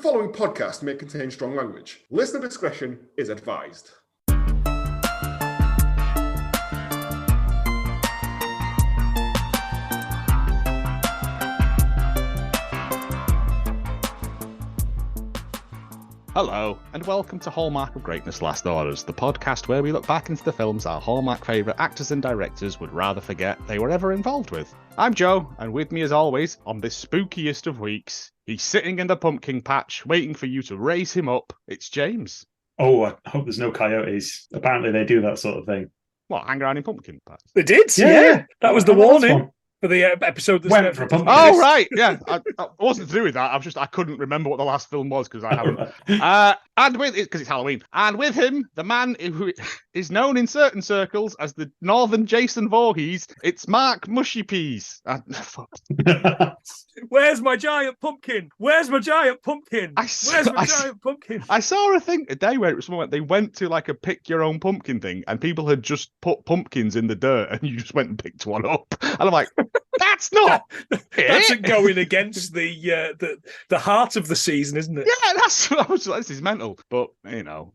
following podcast may contain strong language. Listener discretion is advised. Hello, and welcome to Hallmark of Greatness Last Orders, the podcast where we look back into the films our Hallmark favourite actors and directors would rather forget they were ever involved with. I'm Joe, and with me as always, on this spookiest of weeks, he's sitting in the pumpkin patch, waiting for you to raise him up. It's James. Oh, I hope there's no coyotes. Apparently they do that sort of thing. What, hang around in pumpkin patch? They did, yeah. That was the warning for the episode. Went for a pumpkin. Oh, right, yeah. I wasn't to do with that. I couldn't remember what the last film was because I haven't. And with it, because it's Halloween. And with him, the man who is known in certain circles as the Northern Jason Voorhees, it's Mark Mushy Peas. Where's my giant pumpkin? Where's my giant pumpkin? Giant pumpkin? I saw a thing today where they went to like a pick your own pumpkin thing, and people had just put pumpkins in the dirt, and you just went and picked one up. And I'm like, that's not. That's going against the heart of the season, isn't it? Yeah, this is mental. But you know,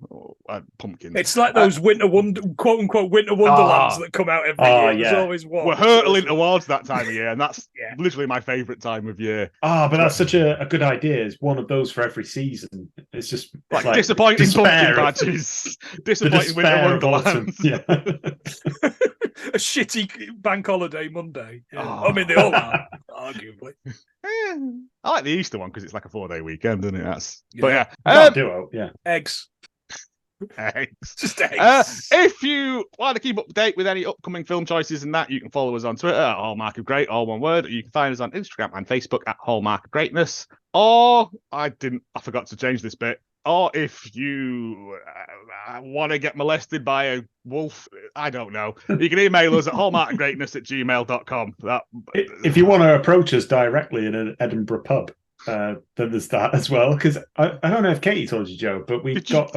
pumpkins. It's like those quote unquote winter wonderlands that come out every year. Yeah. There's always one. We're hurtling towards that time of year, and that's literally my favourite time of year. But that's such a good idea. It's one of those for every season. It's just like disappointing pumpkin patches, disappointing winter wonderlands. Yeah. A shitty bank holiday Monday. Yeah. I mean, they all are, arguably. I like the Easter one because it's like a 4-day weekend, isn't it? Duo, yeah. Eggs. Just eggs. If you want to keep up to date with any upcoming film choices and that, you can follow us on Twitter at Hallmark of Great, all one word. Or you can find us on Instagram and Facebook at Hallmark of Greatness. Or I forgot to change this bit. Or if you want to get molested by a wolf, I don't know. You can email us at hallmarkofgreatness@gmail.com. If you want to approach us directly in an Edinburgh pub, then there's that as well. Because I don't know if Katie told you, Joe, but we got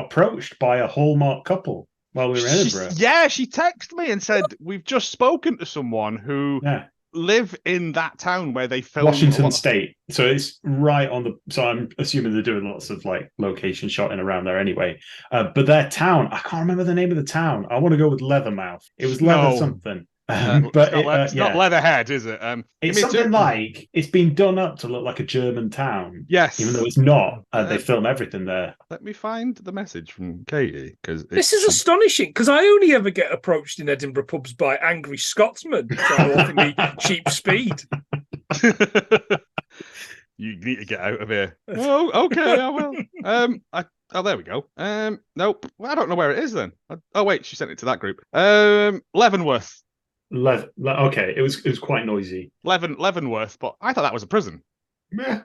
approached by a Hallmark couple while we were in Edinburgh. She texted me and said, we've just spoken to someone who... Yeah. Live in that town where they filmed Washington State, so it's right on the. So I'm assuming they're doing lots of like location shotting around there anyway. But their town, I can't remember the name of the town. I want to go with Leathermouth. It was Leather something. But it's not Leatherhead, is it? It's something like it's been done up to look like a German town. Yes, even though it's not. They film everything there. Let me find the message from Katie because this is astonishing. Because I only ever get approached in Edinburgh pubs by angry Scotsmen trying to offer me cheap speed. You need to get out of here. Oh, okay, I will. There we go. Nope. Well, I don't know where it is then. Oh wait, she sent it to that group. Leavenworth. Okay, it was quite noisy. Leavenworth, but I thought that was a prison.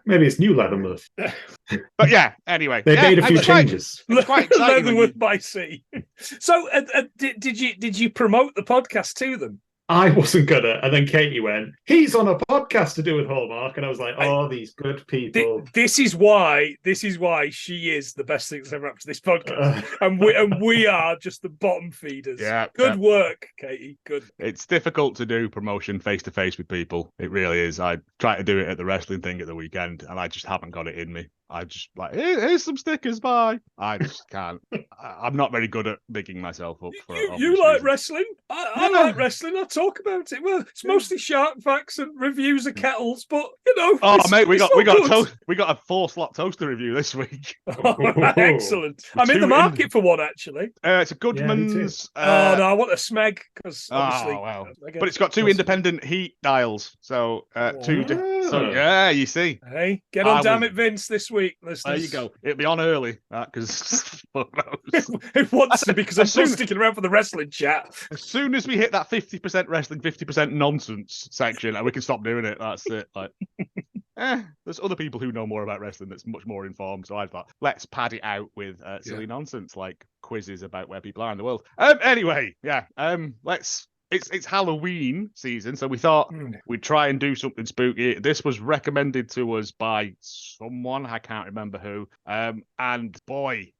Maybe it's New Leavenworth. But yeah, anyway, they made a few changes. Quite Leavenworth by sea. So, did you promote the podcast to them? I wasn't gonna, and then Katie went, he's on a podcast to do with Hallmark, and I was like, these good people. This is why she is the best thing that's ever happened to this podcast, and we are just the bottom feeders. Yeah, good work, Katie. Good. It's difficult to do promotion face to face with people. It really is. I tried to do it at the wrestling thing at the weekend, and I just haven't got it in me. I just like, here's some stickers, bye. I just can't. I'm not very good at bigging myself up for it. You like wrestling? I like wrestling. I talk about it. Well, it's mostly shark facts and reviews of kettles, but you know. Oh, mate, we got a 4-slot toaster review this week. Excellent. I'm in the market for one actually. It's a Goodman's. No, I want a Smeg because obviously. Wow. But it's got 2 independent heat dials, so 2. So yeah, you see. Hey, get on, damn it, Vince, this week. Listeners. There you go. It'll be on early, because it wants to, because I'm still sticking around for the wrestling chat. As soon as we hit that 50% wrestling, 50% nonsense section, and we can stop doing it. That's it. Like, there's other people who know more about wrestling that's much more informed. So I thought, let's pad it out with silly nonsense like quizzes about where people are in the world. Anyway, It's Halloween season, so we thought we'd try and do something spooky. This was recommended to us by someone, I can't remember who. And boy.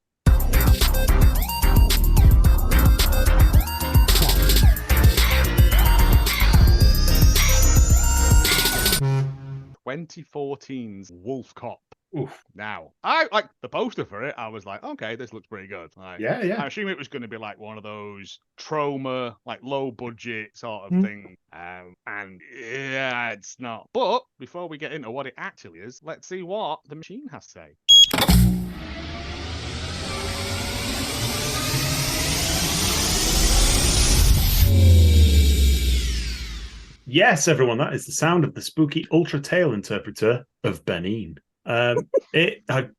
...2014's WolfCop. Oof. Now, I like the poster for it. I was like, okay, this looks pretty good. Like, Yeah, yeah. I assume it was going to be like one of those trauma, like low budget sort of thing. And yeah, it's not. But before we get into what it actually is, let's see what the machine has to say. Yes, everyone, that is the sound of the spooky ultra tail interpreter of Benin. I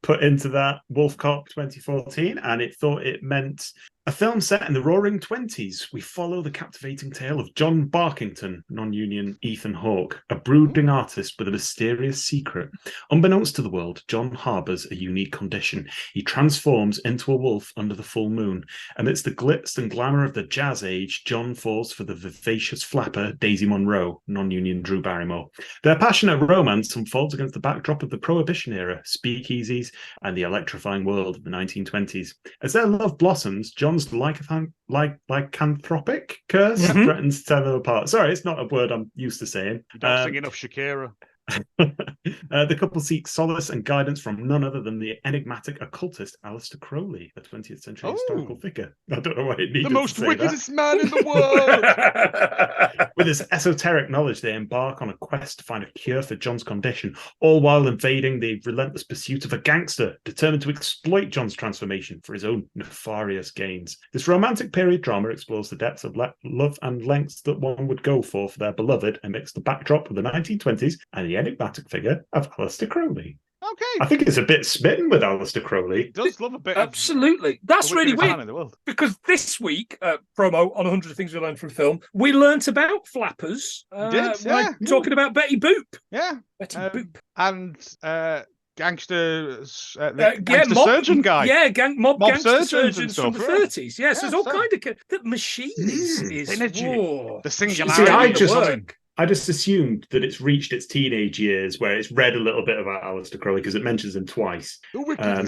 put into that WolfCop 2014, and it thought it meant a film set in the Roaring Twenties. We follow the captivating tale of John Barkington, non-union Ethan Hawke, a brooding artist with a mysterious secret. Unbeknownst to the world, John harbours a unique condition. He transforms into a wolf under the full moon. Amidst the glitz and glamour of the jazz age, John falls for the vivacious flapper Daisy Monroe, non-union Drew Barrymore. Their passionate romance unfolds against the backdrop of the Prohibition era, speakeasies, and the electrifying world of the 1920s. As their love blossoms, John's lycanthropic curse threatens to tear them apart. Sorry, it's not a word I'm used to saying. You don't sing enough Shakira. The couple seek solace and guidance from none other than the enigmatic occultist Aleister Crowley, a 20th century historical figure. I don't know why it needed The most to say wickedest man in the world. With his esoteric knowledge, they embark on a quest to find a cure for John's condition, all while evading the relentless pursuit of a gangster determined to exploit John's transformation for his own nefarious gains. This romantic period drama explores the depths of love and lengths that one would go for their beloved amidst the backdrop of the 1920s and the enigmatic figure of Aleister Crowley. Okay. I think it's a bit smitten with Aleister Crowley. He does love a bit. Absolutely. That's the really wickedest man weird. in the world. Because this week, promo on 100 Things We Learned from Film, we learnt about flappers. Talking about Betty Boop. Yeah. Betty Boop. And gangster mob, surgeon guy. Yeah, mob gangster surgeons surgeons from the 30s. Yeah, so there's all kind of... The machine is energy. Whoa. The singularity. See, I just assumed that it's reached its teenage years where it's read a little bit about Aleister Crowley because it mentions him twice. I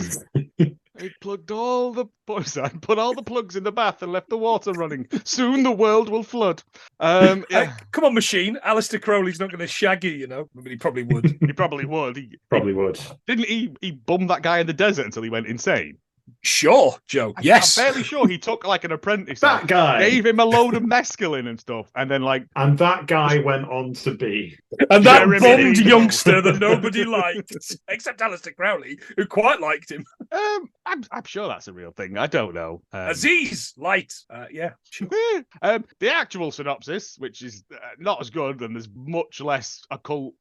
plugged all the put all the plugs in the bath and left the water running. Soon the world will flood. Yeah. Come on, machine. Aleister Crowley's not going to shag you, you know. I mean, he probably would. He probably would. Probably would. Didn't he bum that guy in the desert until he went insane? Sure, Joe. Yes. I'm fairly sure he took like an apprentice. That guy gave him a load of mescaline and stuff, and then and that guy went on to be that bummed youngster that nobody liked, except Aleister Crowley, who quite liked him. I'm sure that's a real thing. I don't know. Aziz Light. Yeah. Sure. The actual synopsis, which is not as good, and there's much less occult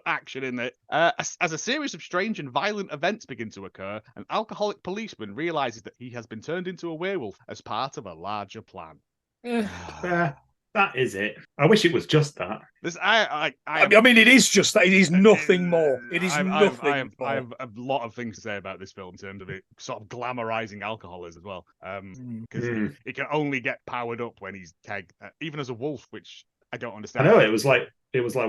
action in it. As a series of strange and violent events begin to occur, an alcoholic policeman realizes that he has been turned into a werewolf as part of a larger plan. That is it. I wish it was just that. I mean, it is just that. It is nothing more. It is nothing more. I have a lot of things to say about this film in terms of it sort of glamorizing alcoholism as well. Because he can only get powered up when he's kegged, even as a wolf, which I don't understand. I know, it was like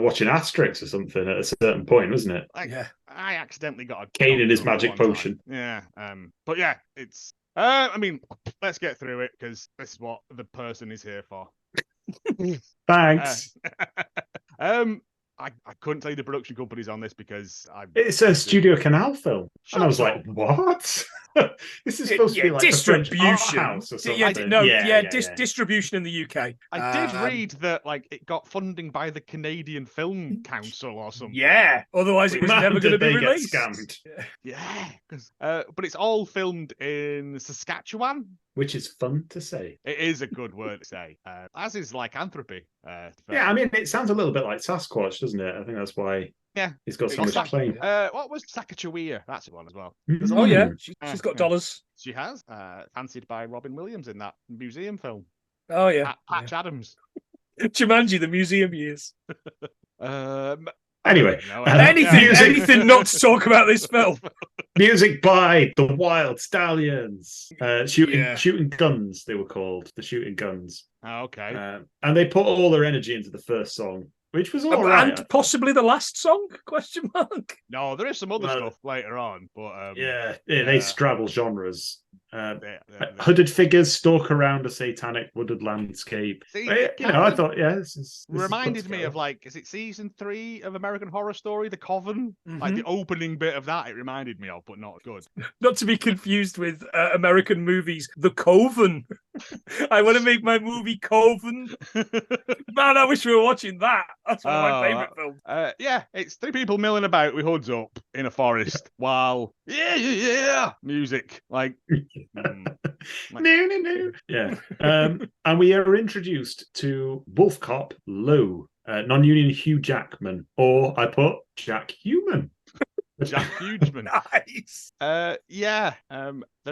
watching Asterix or something at a certain point, wasn't it? I accidentally got a Kane in his magic potion. Yeah. But yeah, it's. I mean, let's get through it because this is what the person is here for. Thanks. I couldn't tell you the production companies on this because it's a Studio Canal film. And I was like, what? This is supposed to be like distribution. A French art house or something. Distribution in the UK. I did read that like it got funding by the Canadian Film Council or something. Yeah, otherwise it was never going to be released. Scammed. Yeah, but it's all filmed in Saskatchewan, which is fun to say. It is a good word to say. As is lycanthropy. Yeah, I mean, it sounds a little bit like Sasquatch, doesn't it? I think that's why. Yeah, he's got so much claim. What was Sacagawea? That's the one as well. Oh yeah, she's got dollars. She has. Fancied by Robin Williams in that museum film. Oh yeah, Patch Adams. Jumanji, the museum years. Anyway, anything not to talk about this film. Music by the Wild Stallions. Shooting Guns, they were called. The Shooting Guns. Oh, okay. And they put all their energy into the first song, which was all right. And possibly the last song? Question mark. No, there is some other stuff later on, but they straddle genres. Hooded figures stalk around a satanic wooded landscape. See, I thought, this reminded me of is it season 3 of American Horror Story, The Coven? Like the opening bit of that, it reminded me of, but not good. Not to be confused with American movies, The Coven. I want to make my movie Coven. Man, I wish we were watching that. That's one of my favourite films. It's 3 people milling about with hoods up in a forest while music no. Yeah. And we are introduced to WolfCop Lou, non-union Hugh Jackman, or I put Jack Human. Jack Hugeman. Nice. There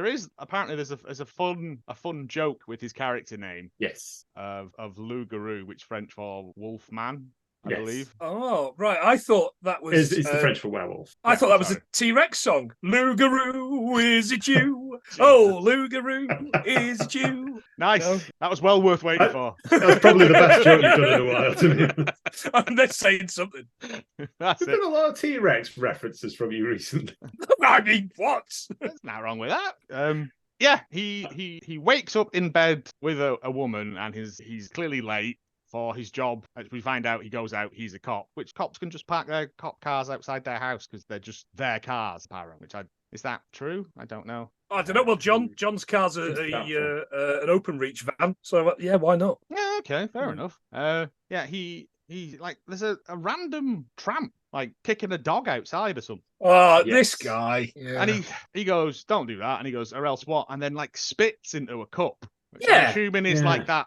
is apparently there's a fun joke with his character name. Yes. Of Loup Garou, which French for wolf man, I believe. Oh, right. I thought that was it's the French for werewolf. I thought that was a T-Rex song. Loup Garou, is it you? Oh, Loup Garou, is it you? Nice. No? That was well worth waiting for. That's probably the best joke you've done in a while, to be honest. And they're saying something. There's been a lot of T-Rex references from you recently. I mean, what? There's nothing wrong with that. He wakes up in bed with a woman, and he's clearly late for his job. As we find out, he goes out, he's a cop, which cops can just park their cop cars outside their house because they're just their cars, apparently. Is that true? I don't know. I don't know. Well, John's car's an open reach van, so why not? Yeah, okay, fair enough. He there's a random tramp kicking a dog outside or something. Oh, yes. This guy. Yeah. And he goes, don't do that. And he goes, or else what? And then spits into a cup. Which I'm assuming is like that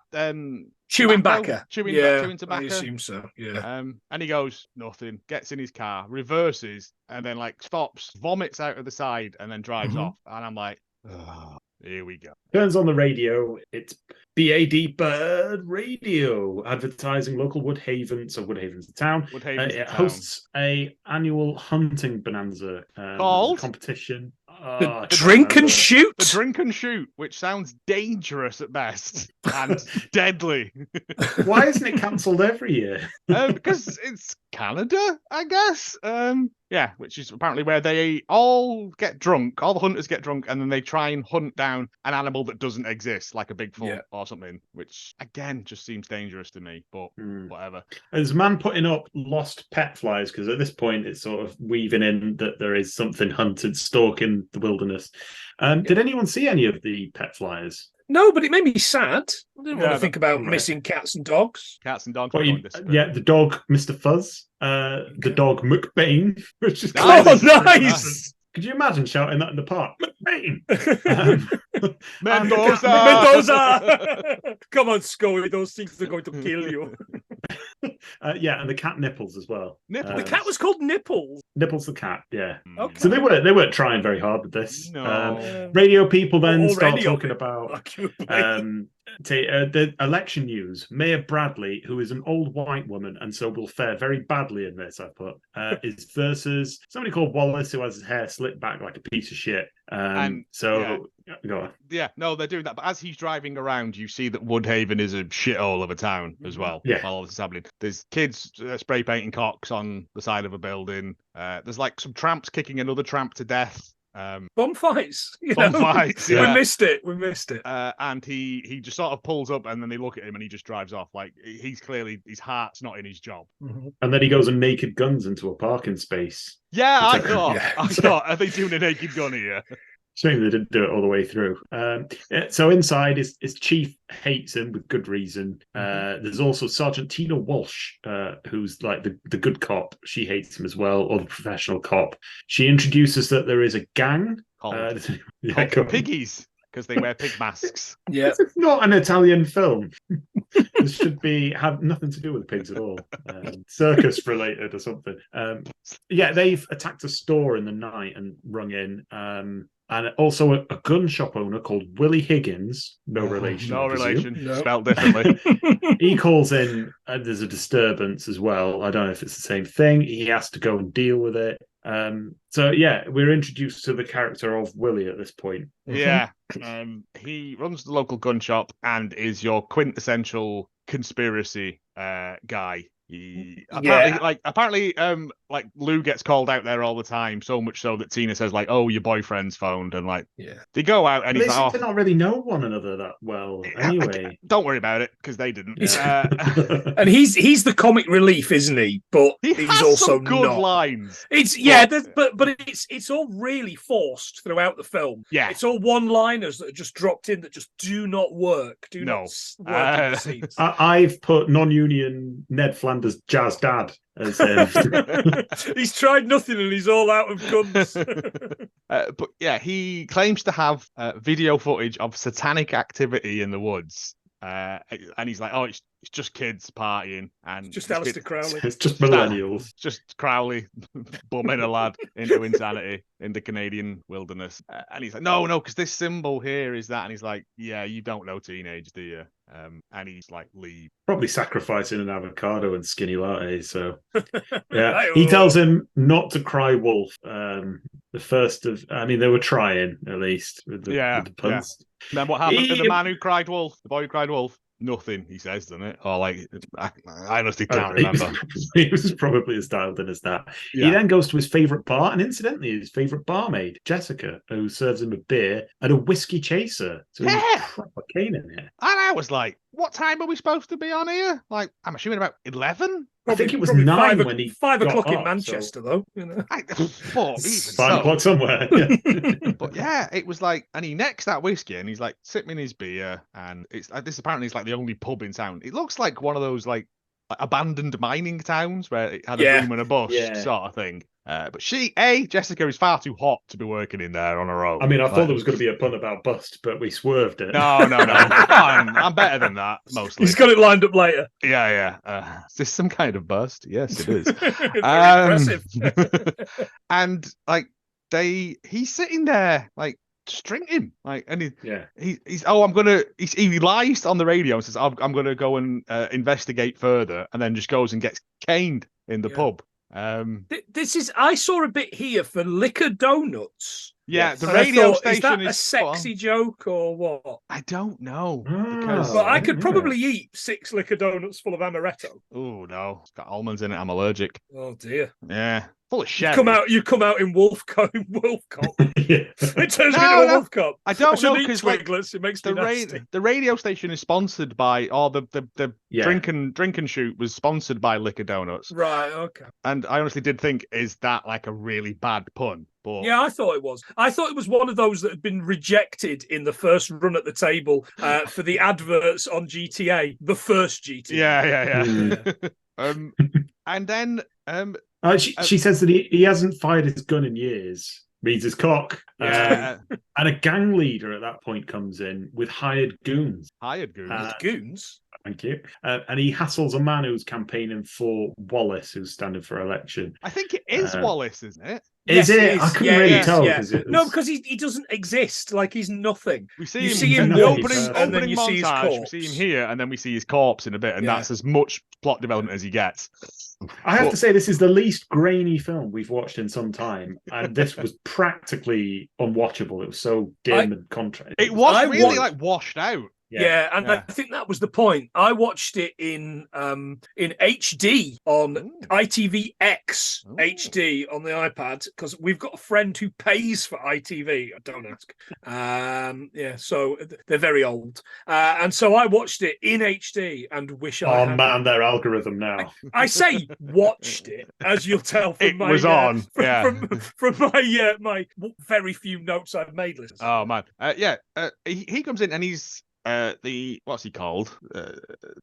chewing tobacco. Chewing tobacco. I assume so. Yeah. And he goes, nothing, gets in his car, reverses, and then stops, vomits out of the side, and then drives off. And I'm like, oh, here we go. Turns on the radio. It's BAD Bird Radio, advertising local Woodhaven. So Woodhaven's the town. It hosts a annual hunting bonanza called competition. The drink and shoot. The drink and shoot, which sounds dangerous at best and deadly. Why isn't it cancelled every year? Because it's Canada, I guess. Which is apparently where they all get drunk. All the hunters get drunk, and then they try and hunt down an animal that doesn't exist, like a Bigfoot or something. Which again just seems dangerous to me. But whatever. There's a man putting up lost pet flies because at this point it's sort of weaving in that there is something hunted stalking the wilderness. Did anyone see any of the pet flies? No, but it made me sad. I didn't want to think about missing cats and dogs. Cats and dogs. The dog, Mr. Fuzz. The dog, McBain. Which is nice. Could you imagine shouting that in the park? McBain! Mendoza! Mendoza! Come on, Scully, those things are going to kill you. And the cat Nipples as well. The cat was called Nipples. Nipples the cat, yeah. Okay. So they weren't trying very hard with this. No. Radio people then start talking about the election news. Mayor Bradley, who is an old white woman and so will fare very badly in this, I put, is versus somebody called Wallace who has his hair slicked back like a piece of shit. Go on. Yeah, no, they're doing that. But as he's driving around, you see that Woodhaven is a shithole of a town as well. Yeah. While all this is happening, there's kids spray painting cocks on the side of a building. There's some tramps kicking another tramp to death. Bum fights. Fights. Yeah. We missed it. And he just sort of pulls up, and then they look at him, and he just drives off. He's clearly his heart's not in his job. Mm-hmm. And then he goes and naked guns into a parking space. Yeah, I thought, are they doing a naked gun here? Shame they didn't do it all the way through. So inside, his chief hates him with good reason. There's also Sergeant Tina Walsh, who's like the good cop. She hates him as well, or the professional cop. She introduces that there is a gang called Piggies, because they wear pig masks. Yeah, it's not an Italian film. This should have nothing to do with pigs at all. Circus related or something. They've attacked a store in the night and rung in. And also a gun shop owner called Willie Higgins, no relation. No. Spelled differently. He calls in, and there's a disturbance as well. I don't know if it's the same thing. He has to go and deal with it. We're introduced to the character of Willie at this point. Yeah. He runs the local gun shop and is your quintessential conspiracy guy. Apparently, like Lou gets called out there all the time, so much so that Tina says like, "Oh, your boyfriend's phoned," and like, they go out and They he's seem like, to not really know one another that well. Anyway, don't worry about it because they didn't. Yeah. And he's the comic relief, isn't he? But he he's has also some good not. lines. But it's all really forced throughout the film. Yeah, it's all one-liners that are just dropped in that just do not work. Not work in the scenes. I've put non-union Ned Flanders jazz dad as he's tried nothing and he's all out of guns. But yeah, he claims to have video footage of satanic activity in the woods. And he's like, "Oh, it's just kids partying, and just Alistair Crowley. It's just millennials. Just Crowley bumming a lad into insanity in the Canadian wilderness." And he's like, "No, because this symbol here is that." And he's like, "Yeah, you don't know teenage, do you?" And he's like, "Leave." Probably sacrificing an avocado and skinny latte. So yeah, he tells him not to cry wolf. The first of, I mean, they were trying at least with the puns. Yeah. Then what happened to the man who cried wolf? The boy who cried wolf? Nothing, he says, doesn't it? Or like, I honestly can't remember. He was probably as dialed in as that. Yeah. He then goes to his favourite bar, and incidentally, his favourite barmaid, Jessica, who serves him a beer and a whiskey chaser. So he's proper keen in it. And I was like, what time are we supposed to be on here? Like, I'm assuming about 11? I think it was 9 when he 5 o'clock in up, Manchester, though. You know, 5 o'clock somewhere. Yeah. But yeah, it was like, and he necks that whiskey, and he's like sipping his beer, and it's this apparently is like the only pub in town. It looks like one of those like abandoned mining towns where it had a boom and a bust sort of thing. But Jessica is far too hot to be working in there on her own. I mean, I thought there was going to be a pun about bust, but we swerved it. No. I'm better than that, mostly. He's got it lined up later. Yeah. Is this some kind of bust? Yes, it is. Impressive. And like he's sitting there like just drinking, like, and he lies on the radio and says, I'm going to go and investigate further, and then just goes and gets caned in the pub. I saw a bit here for liquor donuts. Yeah, the radio station is that a sexy joke or what? I don't know. But I could probably eat 6 liquor donuts full of amaretto. Oh no, it's got almonds in it. I'm allergic. Oh dear. Yeah, full of shit. You come out in WolfCop. It turns me into a WolfCop. I don't know because it makes me nasty. The radio station is sponsored by, or the drink and shoot was sponsored by Liquor Donuts. Right. Okay. And I honestly did think, is that like a really bad pun? But... yeah, I thought it was. I thought it was one of those that had been rejected in the first run at the table for the adverts on GTA, the first GTA. Yeah. And then she says that he hasn't fired his gun in years. Means his cock. Yeah. And a gang leader at that point comes in with hired goons. Goons? Thank you. And he hassles a man who's campaigning for Wallace, who's standing for election. I think it is Wallace, isn't it? Is it? I couldn't really tell. No, because he doesn't exist. Like, he's nothing. We see him in the opening montage. We see him here, and then we see his corpse in a bit, and that's as much plot development as he gets. I have to say, this is the least grainy film we've watched in some time, and this was practically unwatchable. It was so dim and contrary. It was really like washed out. I think that was the point. I watched it in HD on ITVX HD on the iPad because we've got a friend who pays for ITV. Don't ask. So they're very old, and so I watched it in HD and wish I. Oh man, their algorithm now. I say watched it, as you'll tell from it my was on. From my very few notes I've made. Listen. Oh man, he comes in and he's. What's he called?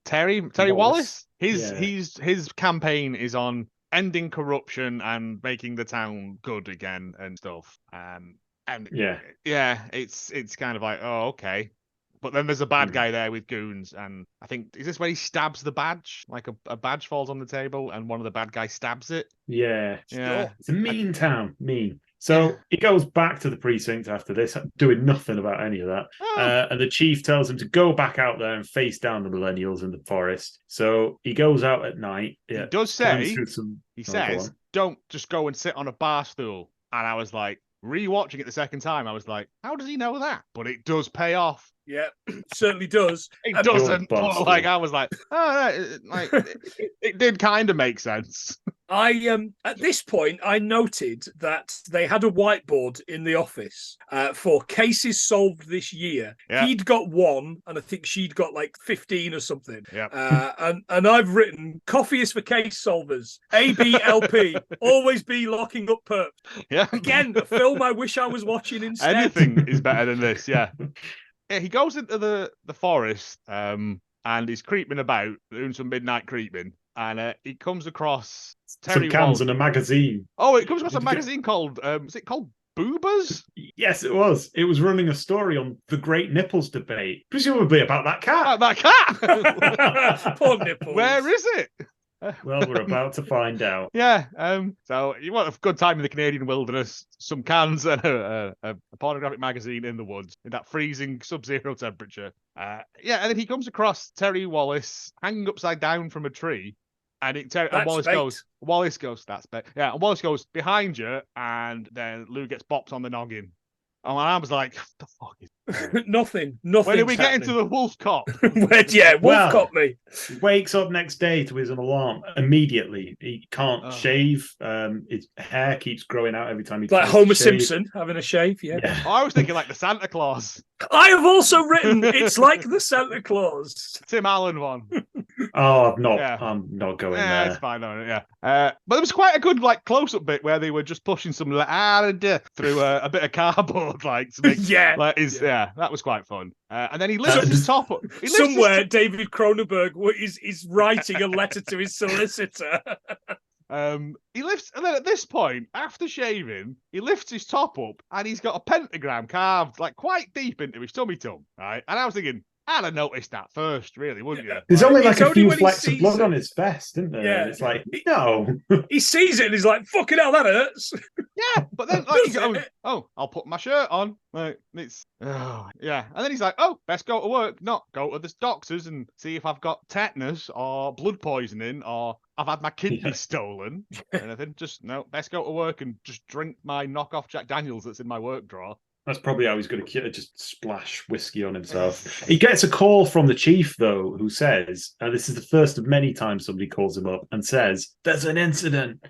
Terry Wallace. His campaign is on ending corruption and making the town good again and stuff. It's kind of like, oh, okay. But then there's a bad guy there with goons, and I think, is this where he stabs the badge? Like a badge falls on the table, and one of the bad guys stabs it. Yeah. It's a mean town. Mean. So he goes back to the precinct after this, doing nothing about any of that. And the chief tells him to go back out there and face down the millennials in the forest. So he goes out at night. He does say, says, don't just go and sit on a bar stool. And I was like, rewatching it the second time, I was like, how does he know that? But it does pay off. Yeah, certainly does. It doesn't. But like, I was like, it did kind of make sense. At this point, I noted that they had a whiteboard in the office for cases solved this year. Yeah. He'd got 1, and I think she'd got like 15 or something. Yeah. And I've written coffee is for case solvers. ABLP, always be locking up perps. Yeah. Again, a film I wish I was watching instead. Anything is better than this. Yeah. Yeah, he goes into the forest and he's creeping about, doing some midnight creeping, and he comes across Terry Some cans Wallace. and a magazine. Oh, it comes across a magazine called is it called Boobers? Yes, it was. It was running a story on the Great Nipples debate, presumably about that cat. That cat. Poor nipples. Where is it? Well, we're about to find out. Yeah. So you want a good time in the Canadian wilderness, some cans and a pornographic magazine in the woods in that freezing sub-zero temperature. Yeah, and then he comes across Terry Wallace hanging upside down from a tree, and Wallace goes, that's bait. Yeah, and Wallace goes behind you, and then Lou gets bopped on the noggin. And I was like, what the fuck is Nothing. when are we getting to the WolfCop? WolfCop me. He wakes up next day to his alarm immediately. He can't shave. His hair keeps growing out every time he like tries Homer to shave. Simpson having a shave. Yeah. I was thinking like the Santa Claus. I have also written it's like the Santa Claus. Tim Allen one. Oh, I'm not. Yeah. I'm not going Yeah, there. it's fine. Yeah. But there was quite a good like close-up bit where they were just pushing some through a bit of cardboard, like to make, that was quite fun. And then he lifts his top up. Somewhere, David Cronenberg is writing a letter to his solicitor. He lifts, and then at this point, after shaving, he lifts his top up, and he's got a pentagram carved like quite deep into his tummy tum, right? And I was thinking, I'd have noticed that first, really, wouldn't you? There's only like It's a only few when he flecks of sees blood it. on his vest, isn't there? Yeah. It's like, no. He sees it and he's like, fucking hell, that hurts. Yeah, but then like he goes, oh, I'll put my shirt on. Like it's yeah. And then he's like, oh, best go to work, not go to the doctors and see if I've got tetanus or blood poisoning or I've had my kidney stolen. Anything. Just no, best go to work and just drink my knockoff Jack Daniels that's in my work drawer. That's probably how he's going to just splash whiskey on himself. He gets a call from the chief, though, who says, and this is the first of many times somebody calls him up and says, there's an incident.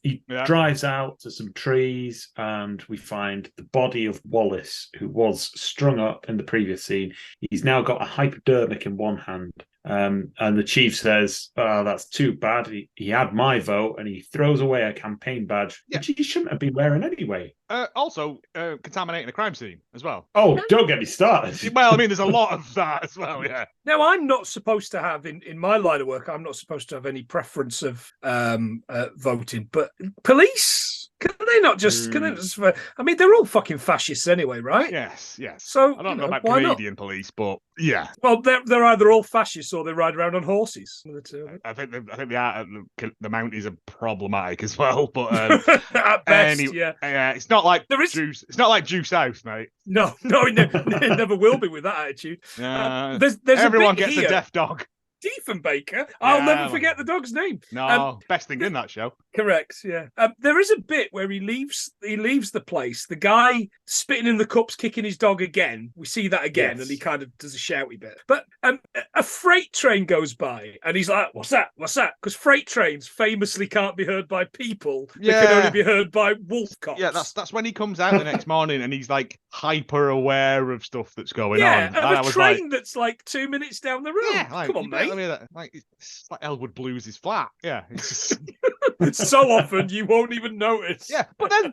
He drives out to some trees and we find the body of Wallace, who was strung up in the previous scene. He's now got a hypodermic in one hand. And the chief says, oh, that's too bad. He had my vote, and he throws away a campaign badge, which he shouldn't have been wearing anyway. Also, contaminating a crime scene as well. Oh, don't get me started. Well, I mean, there's a lot of that as well, yeah. Now, I'm not supposed to have, in my line of work, I'm not supposed to have any preference of voting, but police... Can they not just? Can they just? I mean, they're all fucking fascists anyway, right? Yes. So I don't know about Canadian police, but yeah. Well, they're either all fascists or they ride around on horses. I think the Mounties are problematic as well, but at best, yeah. It's not like Juice. It's not like Due South, mate. No, it never will be with that attitude. There's everyone a bit gets here. a deaf dog. Diefenbaker. I'll never forget the dog's name. No, best thing in that show. Correct. Yeah. There is a bit where he leaves the place. The guy spitting in the cups, kicking his dog again. We see that again, and he kind of does a shouty bit. But a freight train goes by, and he's like, "What's that? What's that?" Because freight trains famously can't be heard by people. They can only be heard by wolf cops. Yeah, that's when he comes out the next morning, and he's like hyper aware of stuff that's going on. Yeah, and a train that's like 2 minutes down the road. Yeah, like, come on, mate. It's like Elwood Blues is flat. Yeah, it's just... so often you won't even notice. Yeah, but then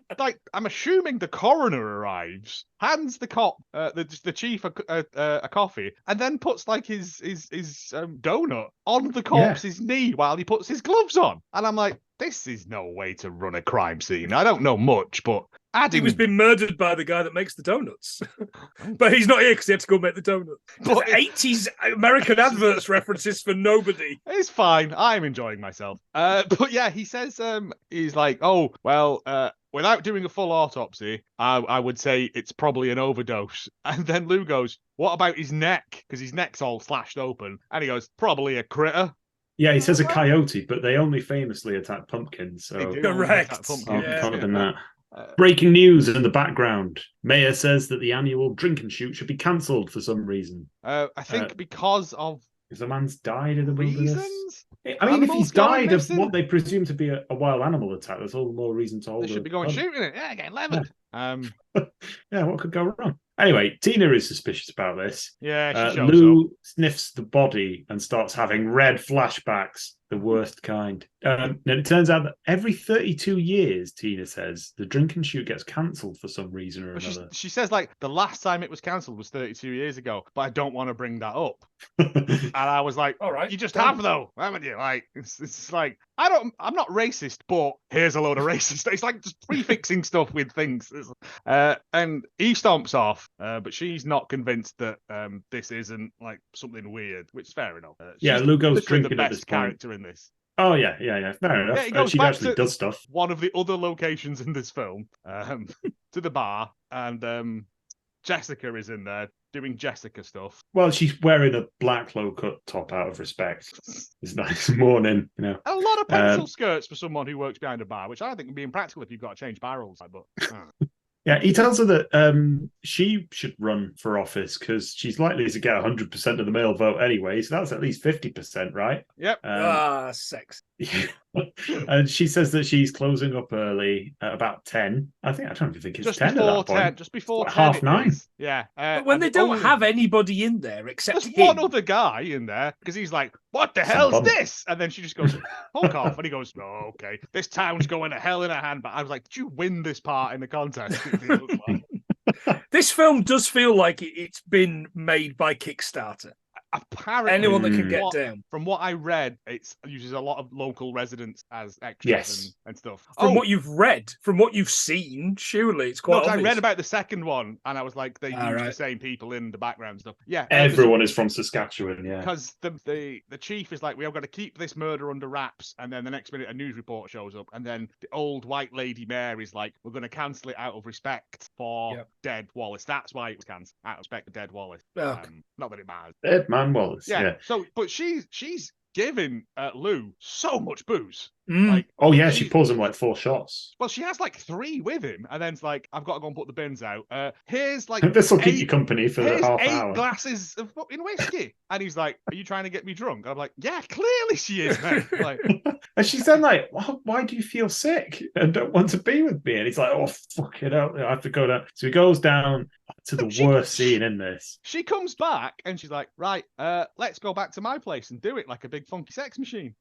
I'm assuming the coroner arrives, hands the cop, the chief a coffee, and then puts like his donut on the cop's knee while he puts his gloves on, and I'm like, this is no way to run a crime scene. I don't know much, but he was being murdered by the guy that makes the donuts. But he's not here because he had to go make the donuts. But 80s American adverts references for nobody. It's fine. I'm enjoying myself. But yeah, he says he's like, oh, well, without doing a full autopsy, I would say it's probably an overdose. And then Lou goes, what about his neck? Because his neck's all slashed open. And he goes, probably a critter. Yeah, he says a coyote, but they only famously attack pumpkins. So correct. Can't have been that. Breaking news in the background. Mayor says that the annual drink and shoot should be cancelled for some reason. I think because of the man's died in the wilderness. Reasons? I mean, if Animals he's going died of missing? what they presume to be a wild animal attack, there's all the more reason to hold. They should be going gun. shooting it. Yeah, getting levered. Yeah, what could go wrong? Anyway, Tina is suspicious about this. Yeah, she shows up. Lou sniffs the body and starts having red flashbacks, the worst kind. And it turns out that every 32 years, Tina says, the drink and shoot gets cancelled for some reason or But another. she says like the last time it was cancelled was 32 years ago, but I don't want to bring that up. And I was like, All right, you just done. have though, haven't you? Like it's like I'm not racist, but here's a load of racist. It's like just prefixing stuff with things. And he stomps off, but she's not convinced that this isn't like something weird, which is fair enough. Yeah, She's Lou goes literally the drinking at best this point. character in this. Oh, yeah, fair enough. Yeah, he goes She back actually to does stuff. one of the other locations in this film, to the bar, and Jessica is in there doing Jessica stuff. Well, she's wearing a black low-cut top out of respect. It's nice morning, you know. A lot of pencil skirts for someone who works behind a bar, which I think would be impractical if you've got to change barrels. But Yeah, he tells her that she should run for office because she's likely to get 100% of the male vote anyway. So that's at least 50%, right? Yep. Sex. And she says that she's closing up early at about 10. I don't even think it's Just 10 before at that 10. point. Just before Like 10. 9:30. Is. Yeah. But when and they don't have anybody in there except there's him. one other guy in there because he's like, "What the hell's bum. this?" And then she just goes, "Fuck off!" And he goes, "Oh, okay. This town's going to hell in a hand." But I was like, "Did you win this part in the contest?" This film does feel like it's been made by Kickstarter. Apparently, Anyone that can get down. From what I read, it uses a lot of local residents as extras Yes. and stuff. From what you've read, from what you've seen, surely it's quite obvious. I read about the second one, and I was like, they use the right. same people in the background and stuff. Yeah, Everyone is from Saskatchewan, yeah. because the chief is like, we have got to keep this murder under wraps, and then the next minute a news report shows up, and then the old white lady mayor is like, we're going to cancel it out of respect for dead Wallace. That's why it was cancelled, out of respect for dead Wallace. Okay. Not that it matters. Dead Man Wallace, yeah. So, but she's giving Lou so much booze. Mm. Like, she pulls him like 4 shots. Well, she has like 3 with him, and then it's like, I've got to go and put the bins out. Here's like This will keep you company for here's half 8 hour. glasses of fucking whiskey, and he's like, "Are you trying to get me drunk?" And I'm like, "Yeah, clearly she is, man." Like, and she's then like, "Why do you feel sick and don't want to be with me?" And he's like, "Oh, fuck it out, I have to go down." So he goes down to the worst scene in this. She comes back and she's like, "Right, let's go back to my place and do it like a big funky sex machine."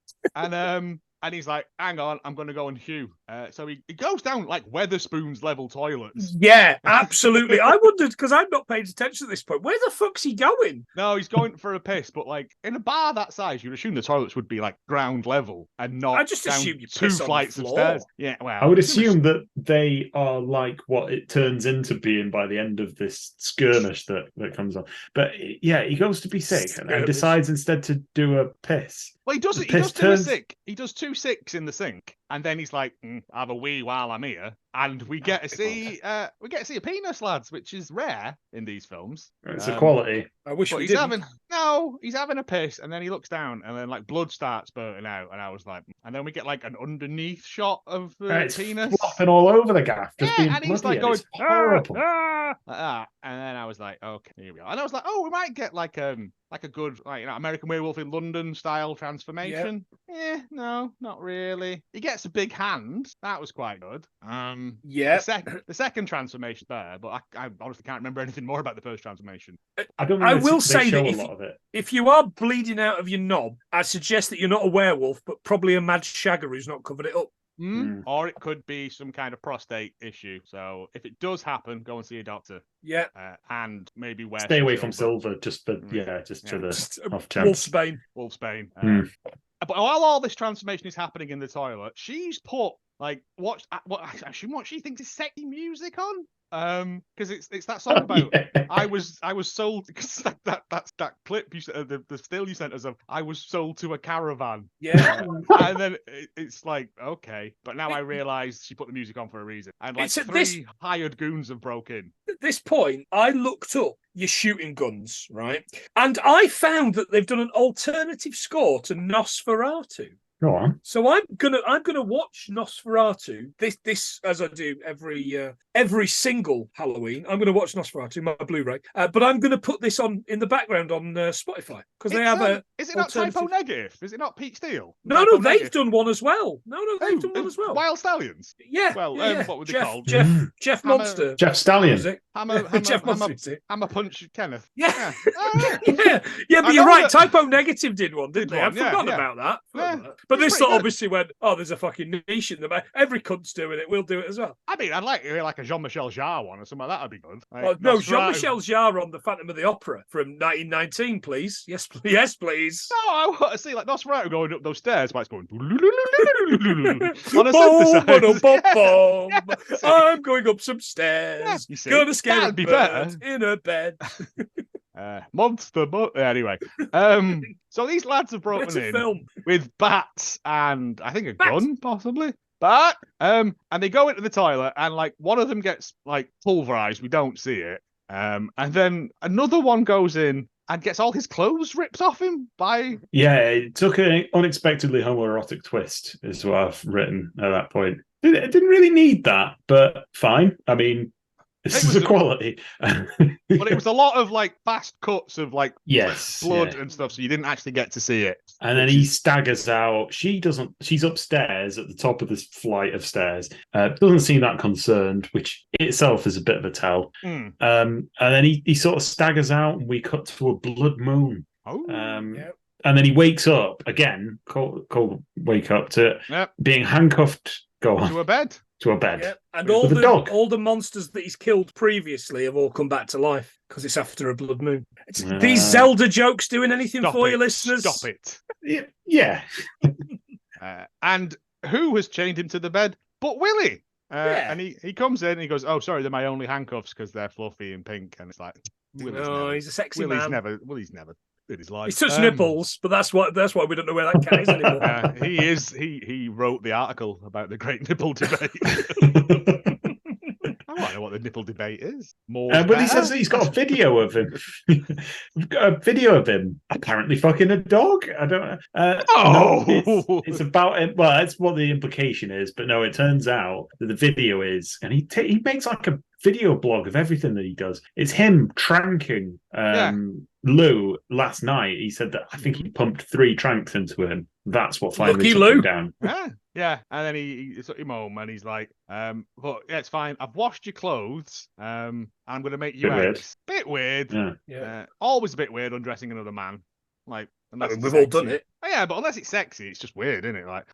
And he's like, "Hang on, I'm going to go and hew." So he goes down like Weatherspoons level toilets. Yeah, absolutely. I wondered, because I've not paid attention at this point, where the fuck's he going? No, he's going for a piss, but like in a bar that size, you'd assume the toilets would be like ground level and not I just down assume you 2 piss on the flights of floor. stairs. Yeah, well, I would assume that they are like what it turns into being by the end of this skirmish that comes on. But yeah, he goes to be sick and decides instead to do a piss. Well, he does The it. He does piss do a turns- sick. He does 2 sicks in the sink, and then he's like, "Have a wee while I'm here." And we get to see a penis, lads, which is rare in these films. It's a quality. I wish But we he's didn't. having a piss, and then he looks down, and then like blood starts spurting out, and I was like, and then we get like an underneath shot of the It's penis. flopping all over the gaff, just being and he's bloody, like and going, it's horrible. like that. And then I was like, okay, here we go. And I was like, oh, we might get like a good American Werewolf in London style transformation. Yeah, no, not really. He gets a big hand. That was quite good. Yeah. The second transformation there, but I honestly can't remember anything more about the first transformation. I will say show that a lot of it. if you are bleeding out of your knob, I suggest that you're not a werewolf, but probably a mad shagger who's not covered it up. Or it could be some kind of prostate issue. So if it does happen, go and see a doctor. Yeah. And maybe Stay away from silver, just to the off chance. Wolfsbane. But while all this transformation is happening in the toilet, she's put like what she thinks is sexy music on. Because it's that song about I was sold, because that's that clip you said, the still you sent us of I was sold to a caravan. Yeah. And then it's like, okay, but now I realise she put the music on for a reason, and like It's at 3 hired goons have broke in. At this point, I looked up your shooting guns, right? And I found that they've done an alternative score to Nosferatu. Go on. So I'm gonna watch Nosferatu. This as I do every single Halloween. I'm gonna watch Nosferatu, my Blu-ray. But I'm gonna put this on in the background on Spotify because they have a. Is it not Typo Negative? Is it not Pete Steele? No, Typo they've Negative? done one as well. No, they've done one as well. Wild Stallions. Yeah. Well, yeah. what were they Jeff, called? Jeff Hammer- Monster. Jeff Stallion. Was it? Jeff Monster. Is it? Hammer Punch Kenneth. Yeah. Oh, yeah, but I you're know right. that- Typo Negative did one, didn't Did they? one, I've forgotten yeah. about that. Yeah. But It's this pretty good. obviously went, oh, there's a fucking niche in the every cunt's doing it. We'll do it as well. I mean, I'd like to hear like a Jean-Michel Jarre one or something like that. Would be good. Like, Oh, no, Nosferatu. Jean-Michel Jarre on the Phantom of the Opera from 1919, please. Yes, please. Yes, please. No, I want to see like Nosferatu going up those stairs while it's going on a Boom, synthesizer. boom, boom. Yeah, that's it. I'm going up some stairs. Yeah, you see, Gonna scare a that'd be bird better. in a bed. Monster. Anyway, so these lads have It's broken a in film. with bats and I think a Bats. gun, possibly. But and they go into the toilet and like one of them gets like pulverized. We don't see it. And then another one goes in and gets all his clothes ripped off him by. Yeah, it took an unexpectedly homoerotic twist, is what I've written at that point. It didn't really need that, but fine. I mean, this is was a quality. But it was a lot of like fast cuts of like Yes, blood yeah. and stuff, so you didn't actually get to see it. And then which he is- staggers out. She doesn't. She's upstairs at the top of this flight of stairs. Doesn't seem that concerned, which itself is a bit of a tell. Mm. And then he sort of staggers out, and we cut to a blood moon. Oh, Yeah. And then he wakes up again. Cold wake up to Yep. being handcuffed. Go on to a bed. to a bed. Yeah, and With a dog. all the monsters that he's killed previously have all come back to life because it's after a blood moon. These Zelda jokes doing anything Stop for it. you, listeners? Stop it. Yeah. And who has chained him to the bed but Willie? Yeah. And he comes in and he goes, "Oh, sorry, they're my only handcuffs because they're fluffy and pink." And it's like, He's a sexy Willie's man. Willie's never in his life. He's touched nipples, but that's why we don't know where that cat is anymore. He wrote the article about the great nipple debate. I want to know what the nipple debate is. More. But he says that he's got a video of him. Apparently fucking a dog. I don't know. Oh! No, it's about it. Well, that's what the implication is. But no, it turns out that the video is, and he makes like a video blog of everything that he does. It's him tranking Lou last night. He said that I think he pumped 3 tranks into him. That's what finally Lucky took Lou. him down. Yeah. And then he took him home and he's like, "But yeah, it's fine. I've washed your clothes. I'm going to make you Bit weird. eggs." Bit weird. Yeah. Always a bit weird undressing another man. Like, unless it's We've all sexy. done it. Oh, yeah, but unless it's sexy, it's just weird, isn't it? Like,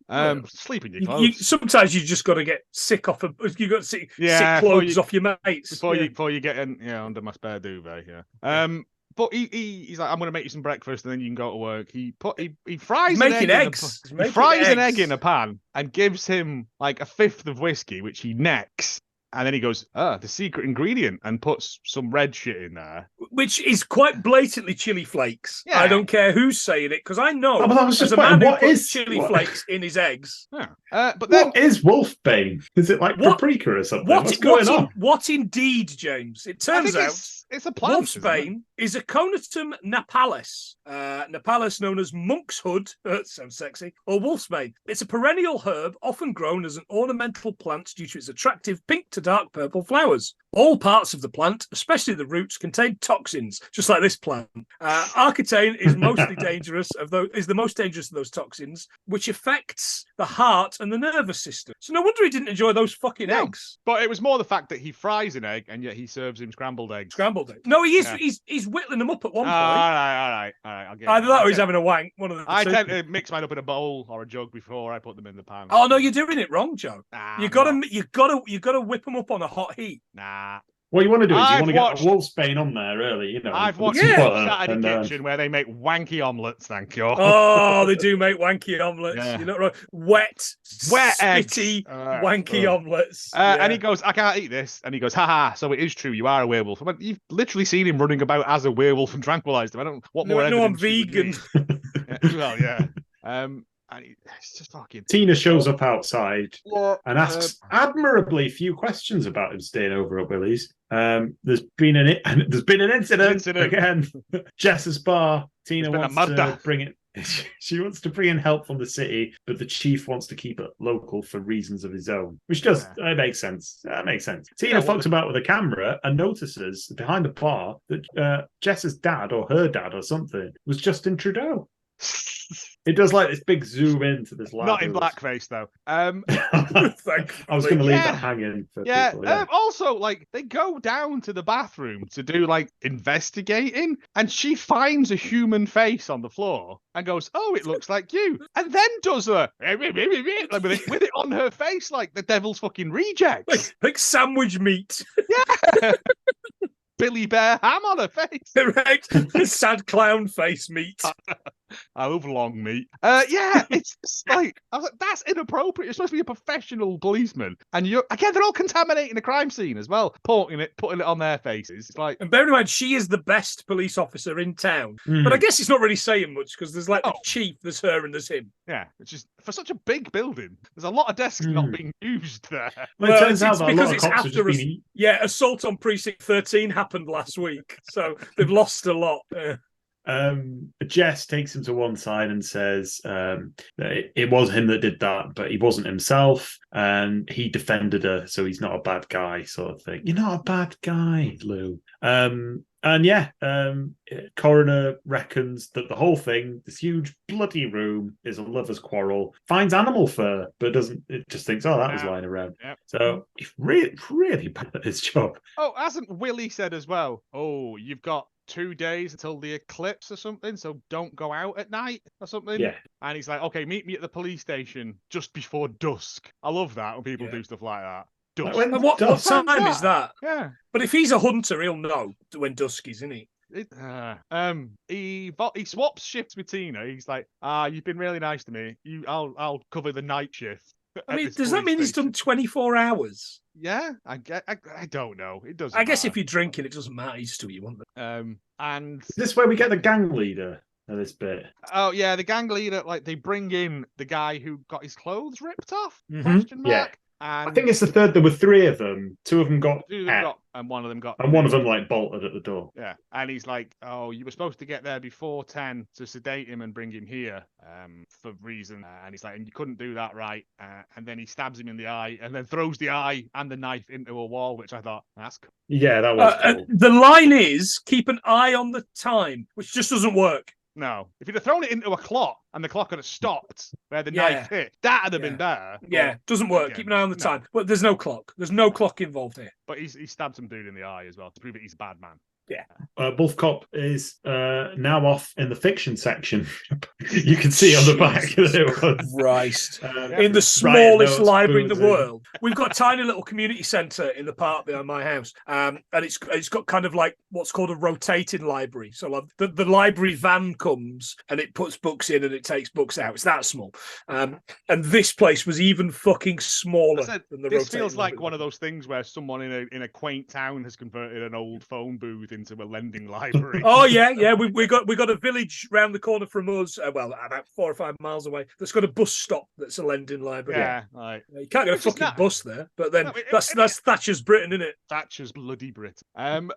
sleep in your You, clothes sometimes you just got to get sick off. You got to sick before clothes you- off your mates before you get in, under my spare duvet. Yeah. But he's like, "I'm going to make you some breakfast, and then you can go to work." He fries He's an making egg eggs. He's He making fries an eggs. egg in a pan and gives him like a fifth of whiskey, which he necks. And then he goes, the secret ingredient, and puts some red shit in there. which is quite blatantly chili flakes. Yeah. I don't care who's saying it because I know Oh, but that was as just a man who what puts is chili what- flakes in his eggs. Yeah. But then What is Wolfbane? Is it like What- paprika or something? What? What's going on? What indeed, James? It I turns think out it's a plant. isn't it? wolfsbane is a Conatum napalis. Napalis known as monk's hood, sounds sexy, or wolfsbane. It's a perennial herb, often grown as an ornamental plant due to its attractive pink to dark purple flowers. All parts of the plant, especially the roots, contain toxins, just like this plant. Arcatane is mostly dangerous is the most dangerous of those toxins, which affects the heart and the nervous system. So no wonder he didn't enjoy those fucking No. eggs. But it was more the fact that he fries an egg and yet he serves him scrambled eggs. Scrambled eggs. No, he is. Yeah. He's whittling them up at one point. All right. I'll get Either it. that or he's having a wank. One of the I two. tend to mix mine up in a bowl or a jug before I put them in the pan. Oh no, you're doing it wrong, Joe. Nah, You I'm gotta, not. you gotta whip them up on a hot heat. Nah. What you want to do is you I've want to get watched- a Wolfsbane on there early, you know. I've with watched some Yeah. butter Saturday and, Kitchen where they make wanky omelets, thank you. Oh, they do make wanky omelets. Yeah. You're not right. Wet, eggs. spitty, Uh, wanky uh. omelets. And he goes, "I can't eat this." And he goes, "Haha, so it is true, you are a werewolf." I went, "You've literally seen him running about as a werewolf and tranquilized him. I don't what more No, I'm evidence you would vegan. need." Yeah, well, yeah. And it's just fucking... Tina shows up outside Yeah, and asks admirably few questions about him staying over at Willie's. There's been an incident Incident. again. Jess's bar. Tina There's been a wants to murder. bring it She wants to bring in help from the city, but the chief wants to keep it local for reasons of his own, which does make sense. That makes sense. Tina fucks about with a camera and notices behind the bar that Jess's dad or her dad or something was Justin Trudeau. It does like this big zoom into this lad. Not in blackface though. I was going to leave that hanging for people. Yeah. Also, like they go down to the bathroom to do like investigating, and she finds a human face on the floor and goes, "Oh, it looks like you," and then does like with it on her face, like the devil's fucking rejects, like sandwich meat. Yeah. Billy Bear ham on her face. Right. Sad clown face meat. I love long meat. It's just like, I was like, that's inappropriate. You're supposed to be a professional policeman. And they're all contaminating the crime scene as well, putting it on their faces. It's like, and bear in mind, she is the best police officer in town. But I guess it's not really saying much because there's like the chief, there's her, and there's him. Yeah, which is for such a big building. There's a lot of desks not being used there. Well, it turns out that because it's after assault on precinct 13 happened last week, so they've lost a lot. Jess takes him to one side and says that it was him that did that, but he wasn't himself, and he defended her, so he's not a bad guy, sort of thing. You're not a bad guy, Lou. Coroner reckons that the whole thing, this huge bloody room, is a lover's quarrel. Finds animal fur, but doesn't. It just thinks, oh, that was lying around. Yep. So he's really, really bad at his job. Oh, hasn't Willie said as well? Oh, you've got 2 days until the eclipse or something, so don't go out at night or something. Yeah. And he's like, okay, meet me at the police station just before dusk. I love that when people do stuff like that. Dusk. And what time is that? Yeah. But if he's a hunter, he'll know when dusk is, isn't he? He swaps shifts with Tina. He's like, you've been really nice to me. I'll cover the night shift. I mean, does that mean he's done 24 hours? Yeah, I don't know. It doesn't. I guess matter. if you're drinking, it doesn't matter. He's still you want them. And is this where we get the gang leader of this bit? Oh yeah, the gang leader. Like they bring in the guy who got his clothes ripped off. Mm-hmm. Question mark. Yeah. And I think it's the third. There were 3 of them. 2 of them got, and one of them got, and one of them like bolted at the door. Yeah, and he's like, "Oh, you were supposed to get there before 10 to sedate him and bring him here, for reason." And he's like, "And you couldn't do that, right?" And then he stabs him in the eye, and then throws the eye and the knife into a wall, which I thought, that's cool. Yeah, that was cool. The line is keep an eye on the time, which just doesn't work. No, if you'd have thrown it into a clock and the clock had stopped where the knife hit, that'd have been better. Yeah, doesn't work. Keep an eye on the time. But there's no clock. There's no clock involved here. But he stabbed some dude in the eye as well to prove that he's a bad man. Yeah. WolfCop is now off in the fiction section. You can see on the back that it was. Christ. In the smallest library in the world. We've got a tiny little community centre in the park behind my house. And it's got kind of like what's called a rotating library. So like the library van comes and it puts books in and it takes books out. It's that small. And this place was even fucking smaller than the rotating This feels like library. one of those things where someone in a quaint town has converted an old phone booth into a lending library. Oh yeah. We got a village round the corner from us, about 4 or 5 miles away. That's got a bus stop. That's a lending library. Yeah, right. You can't get a fucking bus there. But then that's Thatcher's Britain, isn't it? Thatcher's bloody Britain.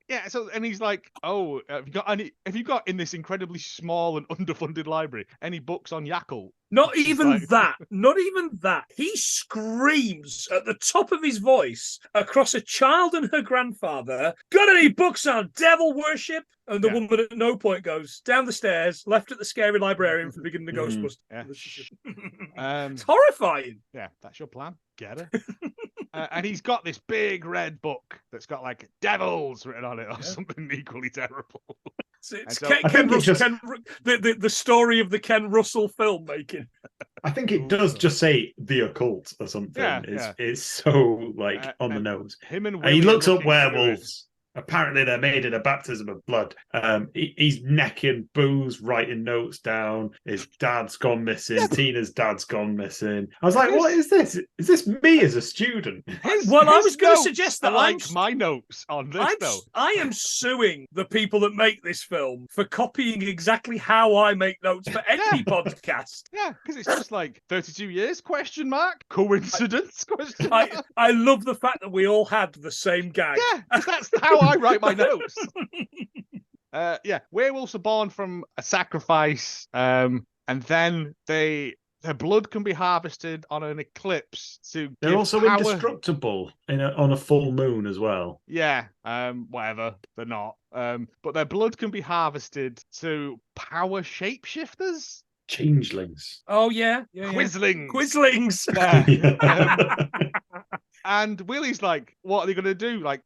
Yeah, so and he's like, "Oh, have you got in this incredibly small and underfunded library any books on Yakult?" Not even that. He screams at the top of his voice across a child and her grandfather, "Got any books on devil worship?" And the woman at no point goes down the stairs, left at the scary librarian for the beginning of Ghostbusters. Yeah. It's horrifying. Yeah, that's your plan. Get her. And he's got this big red book that's got like devils written on it or something equally terrible. It's the story of the Ken Russell filmmaking. I think it does just say the occult or something. It's so like on the nose. Him and he looks up werewolves. Apparently they're made in a baptism of blood. He's necking booze, writing notes down. His dad's gone missing. Tina's dad's gone missing. I was like, what is this? Is this me as a student? I was going to suggest that my notes on this, though. I am suing the people that make this film for copying exactly how I make notes for any podcast. Yeah, because it's just like 32 years, question mark? Coincidence, question mark? I love the fact that we all had the same gag. Yeah, that's how I write my notes. werewolves are born from a sacrifice, and then their blood can be harvested on an eclipse to They're give also power. indestructible on a full moon as well. Yeah, whatever. They're not. But their blood can be harvested to power shapeshifters. Changelings. Oh yeah. Quislings. Quislings. Yeah. And Willie's like, what are they going to do? Like,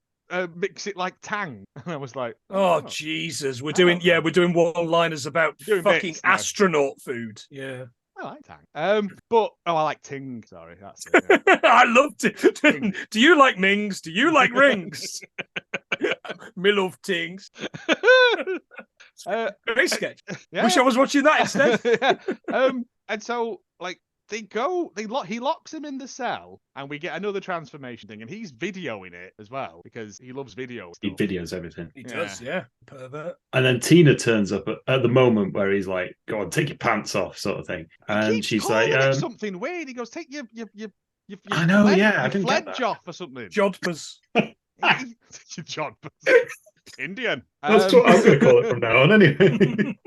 mix it like Tang. And I was like, Oh Jesus, we're doing one-liners about Doing fucking bits now. astronaut food. Yeah. I like Tang. But I like Ting. Sorry, that's it. Yeah. I loved it. Do you like Mings? Do you like rings? Me love Tings. Great sketch. Yeah. Wish I was watching that instead. Yeah. And so like he locks him in the cell, and we get another transformation thing, and he's videoing it as well because he loves video He stuff. videos everything. He does, yeah. Pervert. And then Tina turns up at the moment where he's like, "Go on, take your pants off," sort of thing. He And keeps she's calling like, it something weird. He goes, "Take your I know, fledge, yeah, I your didn't get fledge that. off or something." Jodhpurs. Your jodhpurs. Indian. That's what I'm going to call it from now on, anyway.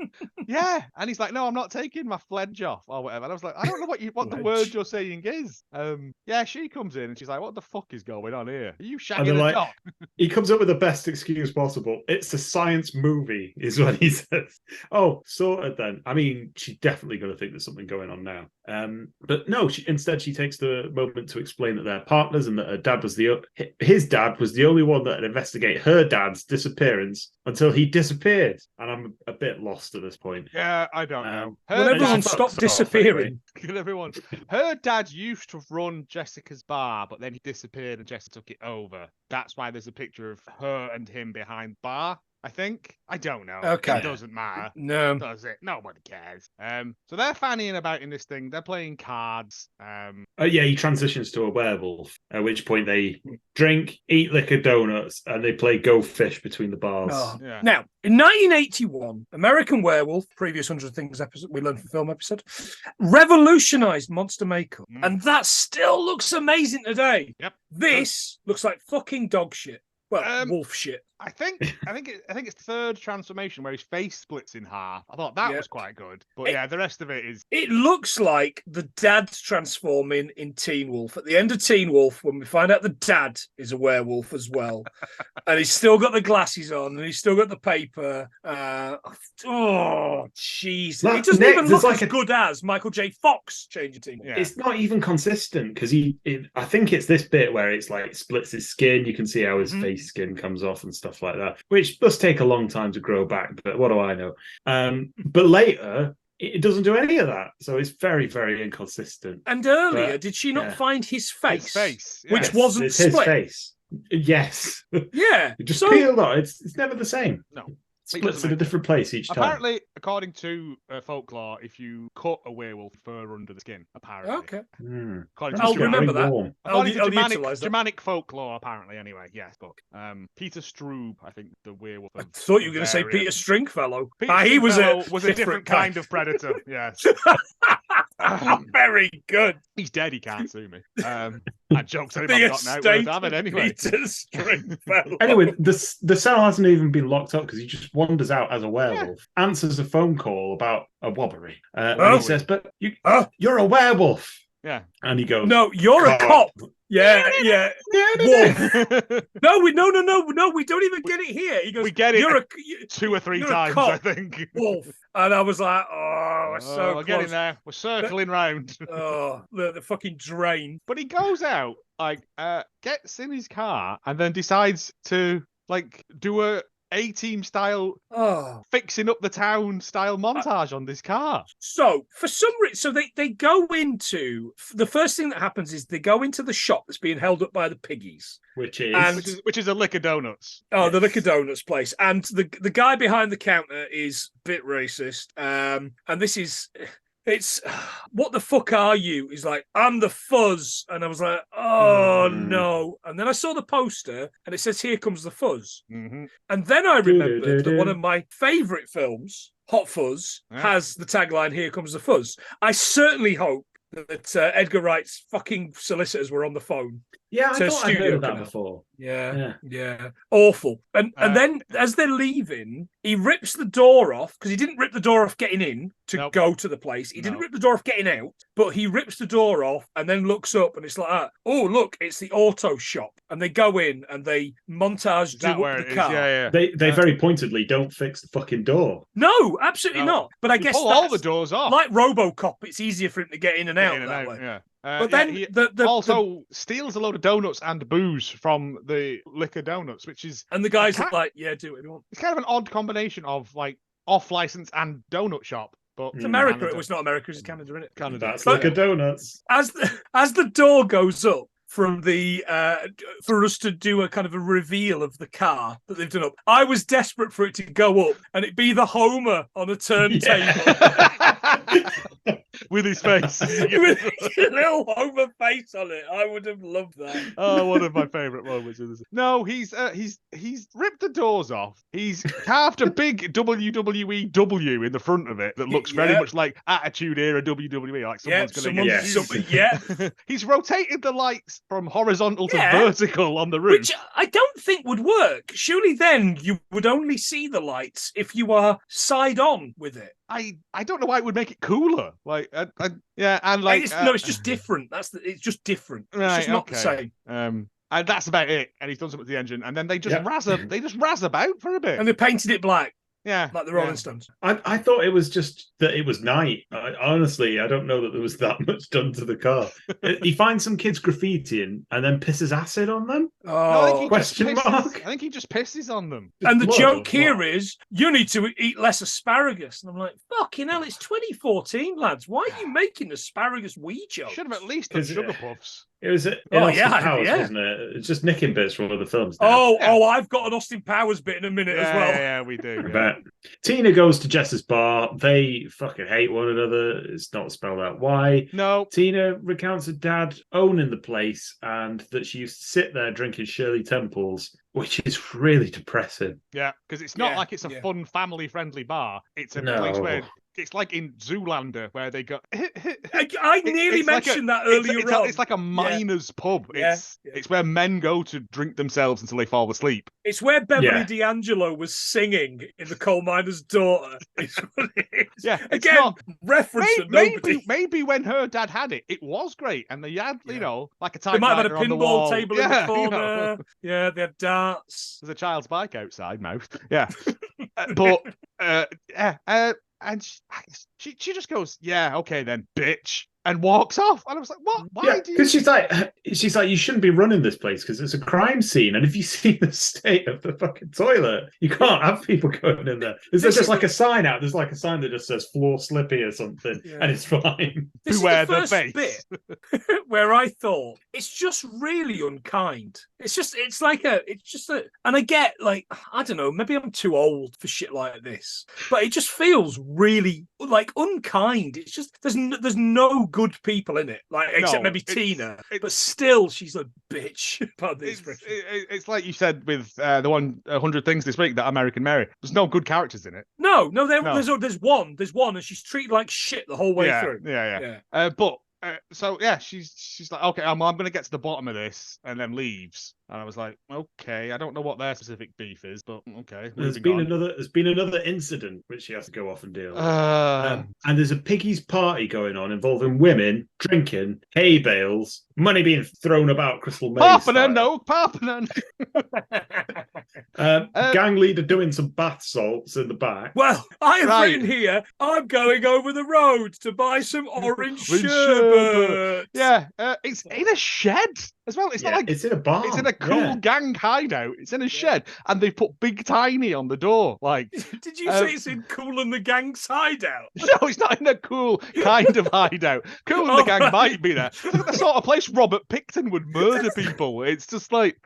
Yeah, and he's like, "No, I'm not taking my fledge off or whatever." And I was like, "I don't know what the word you're saying is." Yeah, she comes in and she's like, "What the fuck is going on here? Are you And shagging they're a like, dog?" he comes up with the best excuse possible. It's a science movie, is what he says. Oh, sorted then. I mean, she's definitely going to think there's something going on now. But no, instead she takes the moment to explain that they're partners and that his dad was the only one that would investigate her dad's disappearance until he disappeared. And I'm a bit lost at this point. Yeah, I don't know. Will everyone stop disappearing? Can everyone? Her dad used to run Jessica's bar, but then he disappeared and Jessica took it over. That's why there's a picture of her and him behind bar. I think. I don't know. Okay. It doesn't matter. No. Does it? Nobody cares. So they're fannying about in this thing. They're playing cards. Yeah, he transitions to a werewolf, at which point they drink, eat liquor donuts, and they play Go Fish between the bars. Oh. Yeah. Now, in 1981, American Werewolf, previous 100 Things episode, we learned from film episode, revolutionized monster makeup. And that still looks amazing today. Yep. This looks like fucking dog shit. Well, wolf shit. I think it's third transformation where his face splits in half. I thought that was quite good, but yeah, the rest of it is. It looks like the dad's transforming in Teen Wolf. At the end of Teen Wolf, when we find out the dad is a werewolf as well, and he's still got the glasses on, and he's still got the paper. Oh, jeez! It doesn't even look as good as Michael J. Fox changing Teen Wolf. Yeah. It's not even consistent because I think it's this bit where it's like splits his skin. You can see how his face skin comes off and stuff like that, which does take a long time to grow back, but what do I know? But later it doesn't do any of that, so it's very, very inconsistent. And earlier, did she not find his face? His face, which wasn't it's split? His face. Yes. Yeah. It just peeled off. It's never the same. No. Splits in a different place each time. Apparently, according to folklore, if you cut a werewolf fur under the skin, apparently. Okay. I'll remember that. According to Germanic folklore, apparently, anyway. Yes, but Peter Stroob, I think the werewolf. I thought you were going to say Peter Stringfellow. He was a different kind of predator. Yes. Very good. He's dead. He can't sue me. That joke's anybody got now. Worth having anyway. Peter Stringfellow. Anyway, the cell hasn't even been locked up because he just wanders out as a werewolf, answers a phone call about a wobbery, and he says, "But you're a werewolf." Yeah, and he goes, "No, you're a cop." Yeah. Wolf. No, we don't even get it here. He goes, "We get it." You're 2 or 3 times, I think. Wolf, and I was like, "Oh, so we're getting there. We're circling round." Oh, the fucking drain. But he goes out, gets in his car, and then decides to do a A-Team style fixing up the town style montage on this car. So for some reason, they go into the first thing that happens is they go into the shop that's being held up by the piggies, which is a Liquor Donuts. Oh, yes. The Liquor Donuts place, and the guy behind the counter is a bit racist. And this is. It's what the fuck are you? He's like, I'm the Fuzz. And I was like, oh no. And then I saw the poster and it says, Here Comes the Fuzz. Mm-hmm. And then I remembered that one of my favourite films, Hot Fuzz, has the tagline, Here Comes the Fuzz. I certainly hope that Edgar Wright's fucking solicitors were on the phone Yeah, I to thought I'd heard studio of that canal. before. Yeah. Awful. And then as they're leaving, he rips the door off because he didn't rip the door off getting in to go to the place. He didn't rip the door off getting out, but he rips the door off and then looks up and it's like, oh, look, it's the auto shop. And they go in and they montage do up the car. Yeah. They very pointedly don't fix the fucking door. No, absolutely not. But I guess pull all the doors off. Like RoboCop, it's easier for him to get in and out that way. Yeah. But then he the also steals a load of donuts and booze from the liquor donuts, which is... And the guy's like, yeah, do what you want. It's kind of an odd combination of like off-license and donut shop. But it's America. It was not America, it's Canada, isn't it? Canada. That's liquor donuts. As the door goes up from the for us to do a kind of a reveal of the car that they've done up, I was desperate for it to go up and it be the Homer on a turntable. With his face. With a little Homer face on it. I would have loved that. Oh, one of my favourite moments of this. No, he's ripped the doors off. He's carved a big WWE W in the front of it that looks very much like Attitude Era WWE. Like someone's going to get He's rotated the lights from horizontal to vertical on the roof. Which I don't think would work. Surely then you would only see the lights if you are side on with it. I don't know why it would make it cooler. Like, and like it's just different. It's just different. It's just not the same. And that's about it. And he's done something to the engine, and then they just razz about for a bit, and they painted it black. Yeah, like the Rolling Stones. I thought it was just that it was night. Honestly, I don't know that there was that much done to the car. He finds some kids graffitiing and then pisses acid on them. Oh, question mark. I think he just pisses on them. And the joke here is, you need to eat less asparagus. And I'm like, fucking hell, it's 2014, lads. Why are you making asparagus wee jokes? Should have at least done sugar puffs. It was Austin Powers, wasn't it? It's just nicking bits from other films. Now. I've got an Austin Powers bit in a minute as well. Yeah, we do. Yeah. Tina goes to Jess's bar. They fucking hate one another. It's not spelled out why. No. Tina recounts her dad owning the place and that she used to sit there drinking Shirley Temples, which is really depressing. Yeah, because it's not like it's a fun, family-friendly bar. It's a place where... It's like in Zoolander where they go. I nearly mentioned that earlier on. It's like a miners' pub. It's where men go to drink themselves until they fall asleep. It's where Beverly D'Angelo was singing in The Coal Miner's Daughter. It's what it is. Yeah, again, reference to nobody. Maybe when her dad had it, it was great, and they had like a typewriter. They might have had a pinball table in the corner. You know. Yeah, they had darts. There's a child's bike outside, mouth. Yeah, but and she just goes, yeah, okay then, bitch, and walks off. And I was like, what? Why do you... Because she's like, you shouldn't be running this place because it's a crime scene. And if you see the state of the fucking toilet, you can't have people going in there. Is there just like a sign out? There's like a sign that just says floor slippy or something, and it's fine. Beware the face. Bit where I thought it's just really unkind. And I get like, I don't know, maybe I'm too old for shit like this, but it just feels really like unkind. It's just there's no good people in it, like except maybe Tina, but still she's a bitch. It's like you said with the 100 Things This Week, that American Mary. There's no good characters in it. No. There's one, and she's treated like shit the whole way through. Yeah. She's like, okay, I'm going to get to the bottom of this, and then leaves. And I was like, okay, I don't know what their specific beef is, but okay. There's been another incident which she has to go off and deal with. And there's a piggy's party going on involving women, drinking, hay bales, money being thrown about Crystal Maze. Parpinen. Gang leader doing some bath salts in the back. Well, I have written here, I'm going over the road to buy some orange sherbet. Yeah, it's in a shed as well. It's not like it's in a bar. It's in a cool gang hideout. It's in a shed, and they put Big Tiny on the door. Like, did you say it's in Cool and the Gang's hideout? No, it's not in a cool kind of hideout. Cool and the Gang might be there. It's like the sort of place Robert Picton would murder people. It's just like,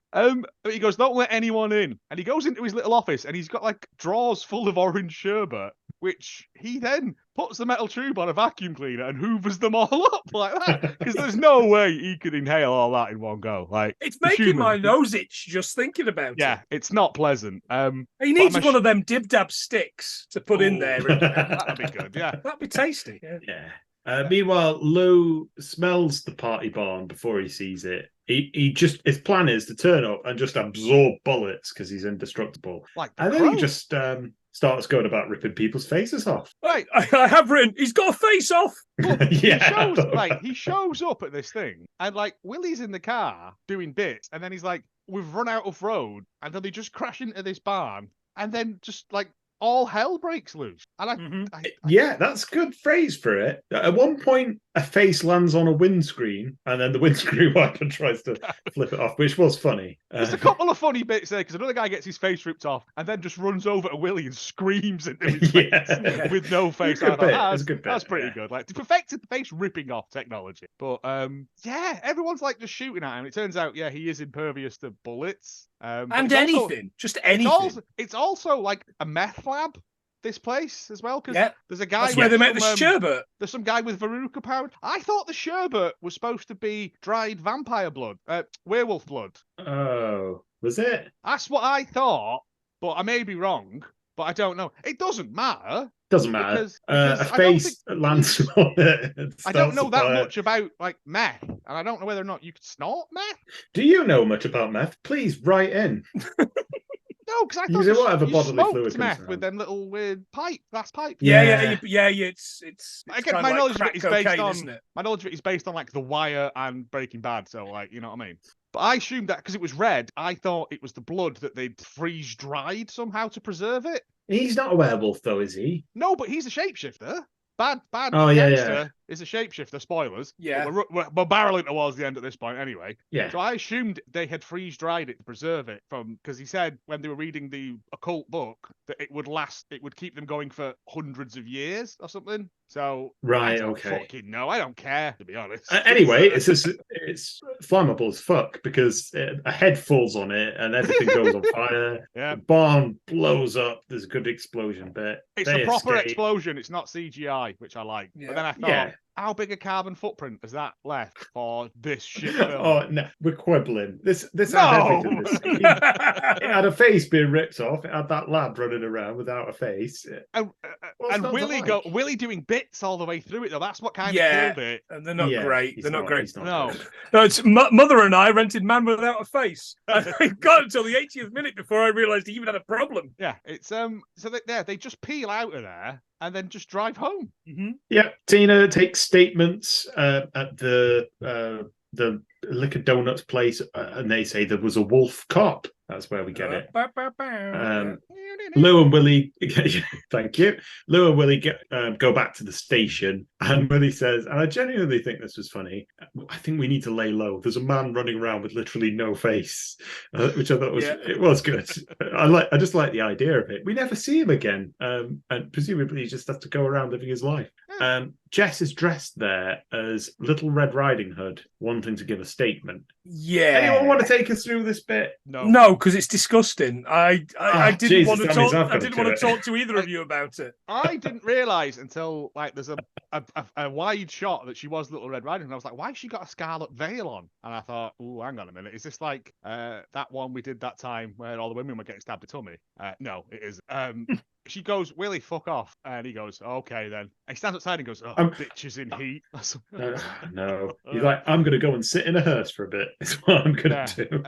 he goes, don't let anyone in, and he goes into his little office, and he's got like drawers full of orange sherbet, which he then puts the metal tube on a vacuum cleaner and hoovers them all up like that. Because there's no way he could inhale all that in one go. Like, it's making my nose itch just thinking about it. Yeah, it's not pleasant. He needs one of them dib-dab sticks to put in there. That'd be good, yeah. That'd be tasty. Yeah. Meanwhile, Lou smells the party barn before he sees it He just his plan is to turn up and just absorb bullets because he's indestructible. Like And then he just starts going about ripping people's faces off. Right. I have written, he's got a face off. He shows up at this thing, and like Willie's in the car doing bits, and then he's like, "We've run out of road," and then they just crash into this barn, and then just like all hell breaks loose. And yeah, that's a good phrase for it. At one point, a face lands on a windscreen, and then the windscreen wiper tries to flip it off, which was funny. There's a couple of funny bits there because another guy gets his face ripped off and then just runs over to Willie and screams into his face with no face. That's pretty good. Like, they perfected the face ripping off technology. But yeah, everyone's like just shooting at him. It turns out, yeah, he is impervious to bullets. And anything, just anything. It's also like a meth lab. This place as well, because there's a guy. That's where they make the sherbet. There's some guy with Veruca powder. I thought the sherbet was supposed to be dried vampire blood, werewolf blood. Oh, was it? That's what I thought, but I may be wrong. But I don't know. It doesn't matter. Doesn't matter. Because a face lands on it. I don't know that much about like meth, and I don't know whether or not you could snort meth. Do you know much about meth? Please write in. No, because I thought whatever you bodily fluid smoked meth with them little weird glass pipe. Yeah. It's again, my knowledge of it is based on isn't it? My knowledge of it is based on like The Wire and Breaking Bad. So like, you know what I mean. But I assumed that because it was red, I thought it was the blood that they'd freeze dried somehow to preserve it. He's not a werewolf, though, is he? No, but he's a shapeshifter. Bad. Oh, yeah. Is a shapeshifter. Spoilers. Yeah. We're barreling towards the end at this point anyway. Yeah. So I assumed they had freeze dried it to preserve it because he said when they were reading the occult book that it would keep them going for hundreds of years or something. So right, fucking no, I don't care, to be honest. Anyway, it's flammable as fuck because a head falls on it and everything goes on fire. Yeah. The barn blows up. There's a good explosion bit. It's a proper explosion. It's not CGI, which I like. Yeah. But then I thought, how big a carbon footprint has that left for this shit film? Oh no, we're quibbling. This had everything. It had a face being ripped off. It had that lad running around without a face. And Willie doing bits all the way through it though. That's what kind of killed it. And they're not great. They're not great. No, it's Mother and I rented Man Without a Face. And I got until the 80th minute before I realised he even had a problem. Yeah, it's so they just peel out of there and then just drive home. Mm-hmm. Yeah, Tina takes statements at the Liquor Donuts place, and they say there was a WolfCop. That's where we get it. Lou and Willie, thank you. Lou and Willie go back to the station, and Willie says, and I genuinely think this was funny, I think we need to lay low. There's a man running around with literally no face, which I thought was good. I just like the idea of it. We never see him again, and presumably he just has to go around living his life. Jess is dressed there as Little Red Riding Hood, wanting to give a statement. Yeah. Anyone want to take us through this bit? No, because it's disgusting. I didn't want to talk. I didn't want to talk to either of you about it. I didn't realise until like there's a wide shot that she was Little Red Riding Hood. And I was like, why has she got a scarlet veil on? And I thought, oh, hang on a minute, is this like that one we did that time where all the women were getting stabbed in the tummy? No, it is. She goes, Willie, fuck off. And he goes, okay, then. And he stands outside and goes, bitches in heat. No. He's like, I'm going to go and sit in a hearse for a bit. Is what I'm going to do.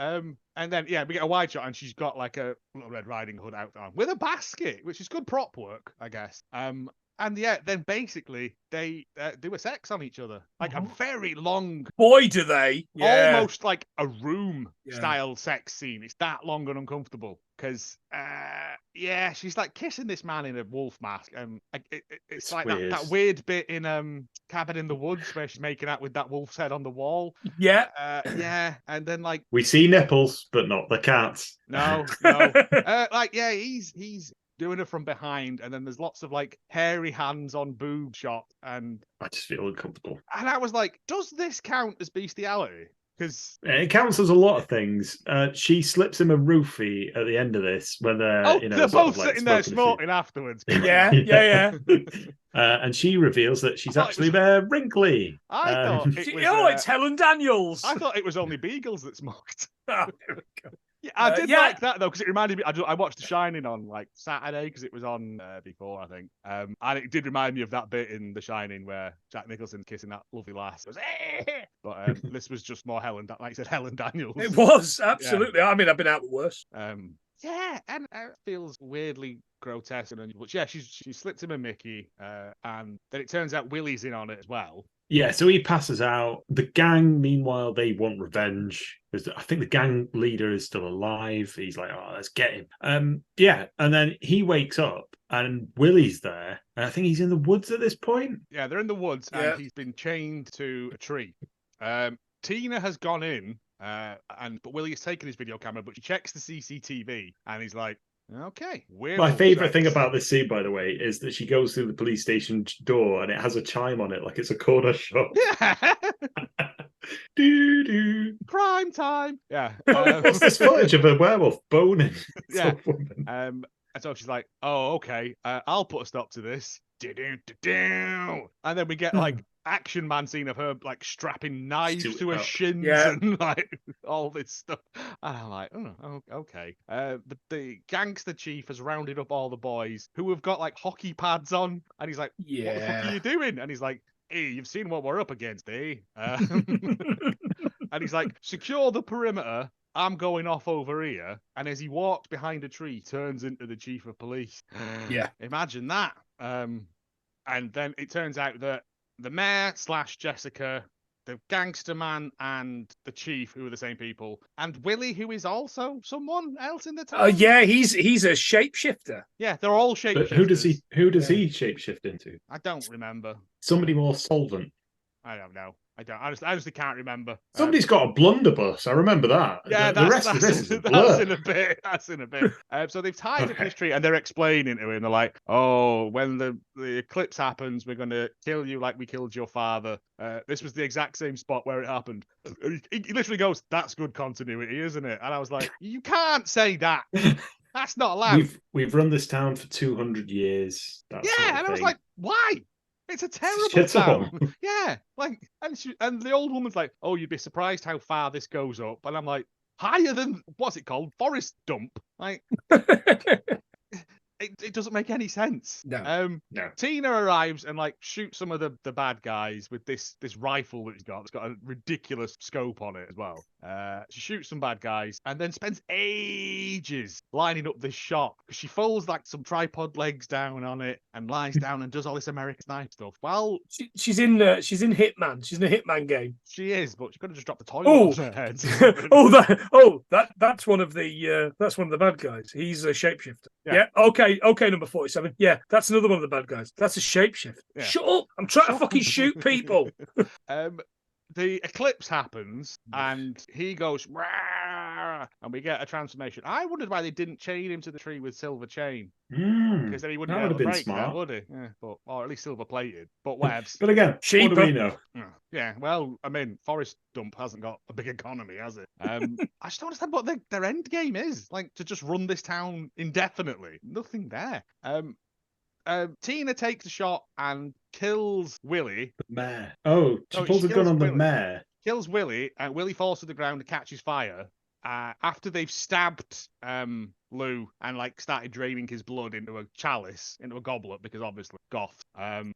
And then, we get a wide shot and she's got like a Little Red Riding Hood outfit on with a basket, which is good prop work, I guess. And then basically they do a sex on each other, like a very long. Boy, do they! Yeah. Almost like a room style sex scene. It's that long and uncomfortable because, she's like kissing this man in a wolf mask, and it's like weird. that weird bit in Cabin in the Woods where she's making out with that wolf's head on the wall. Yeah, and then like we see nipples, but not the cats. No, he's doing it from behind, and then there's lots of like hairy hands on boob shot, and I just feel uncomfortable. And I was like, does this count as bestiality? Because it counts as a lot of things. She slips him a roofie at the end of this when they're they're both sitting there smoking afterwards. Yeah. And she reveals that she's actually very wrinkly. I thought it was, it's Helen Daniels. I thought it was only beagles that smoked. Oh, there we go. Yeah, I did yeah. like that though, because it reminded me. I watched The Shining on like Saturday because it was on before, I think. And it did remind me of that bit in The Shining where Jack Nicholson's kissing that lovely lass. It was, but this was just more Helen, like you said, Helen Daniels. It was absolutely. I mean, I've been out the worst. Yeah, and it feels weirdly grotesque and unusual. But yeah, she slipped him a Mickey, and then it turns out Willie's in on it as well. Yeah, so he passes out. The gang, meanwhile, they want revenge. I think the gang leader is still alive. He's like, oh, let's get him. Yeah, and then he wakes up and Willie's there. And I think he's in the woods at this point. Yeah, they're in the woods and he's been chained to a tree. Tina has gone in, but Willie has taken his video camera, but she checks the CCTV and he's like, okay. My favourite thing about this scene, by the way, is that she goes through the police station door and it has a chime on it like it's a corner shop. Yeah. Doo-doo. Crime time. Yeah. What's this footage of a werewolf boning? Yeah. And so she's like, oh, okay, I'll put a stop to this. And then we get like action man scene of her like strapping knives to her shins and like all this stuff. And I'm like, oh, okay. The gangster chief has rounded up all the boys who have got like hockey pads on, and he's like, what the fuck are you doing? And he's like, hey, you've seen what we're up against, eh? And he's like, secure the perimeter. I'm going off over here. And as he walks behind a tree, turns into the chief of police. Yeah. Imagine that. And then it turns out that the mayor / Jessica, the gangster man, and the chief, who are the same people, and Willie, who is also someone else in the town. Oh yeah, he's a shapeshifter. Yeah, they're all shapeshifters. But who does he shapeshift into? I don't remember. Somebody more solvent. I don't know. I honestly can't remember. Somebody's got a blunderbuss. I remember that. Yeah, the rest of this is a blur. That's in a bit. So they've tied up his tree and they're explaining to him. They're like, oh, when the eclipse happens, we're going to kill you like we killed your father. This was the exact same spot where it happened. He literally goes, that's good continuity, isn't it? And I was like, you can't say that. That's not allowed. We've run this town for 200 years. And I was like, why? It's a terrible town. Yeah, like, and the old woman's like, "Oh, you'd be surprised how far this goes up," and I'm like, "Higher than what's it called? Forest dump?" Like, it doesn't make any sense. No. Tina arrives and like shoots some of the bad guys with this rifle that he's got. It's got a ridiculous scope on it as well. She shoots some bad guys and then spends ages lining up this shot because she folds like some tripod legs down on it and lies down and does all this American Sniper stuff. Well, she's in Hitman. She's in a Hitman game. She is, but she could have just dropped the toilet on her head. That's one of the bad guys. He's a shapeshifter. Yeah. Okay, number 47. Yeah, that's another one of the bad guys. That's a shapeshifter. Yeah. Shut up! I'm trying to fucking shoot people. The eclipse happens and he goes, Rah! And we get a transformation. I wondered why they didn't chain him to the tree with silver chain. Because then he wouldn't be able to break that, would he? Yeah, or at least silver plated. But webs. But again, what do we know? Yeah, well, I mean, Forest Dump hasn't got a big economy, has it? I just don't understand what their end game is. Like, to just run this town indefinitely. Nothing there. Tina takes a shot and kills Willie. The mayor. Oh, she pulls a gun on the mayor. Kills Willie, and Willie falls to the ground and catches fire. After they've stabbed Lou and like started draining his blood into a chalice, into a goblet, because obviously goth. And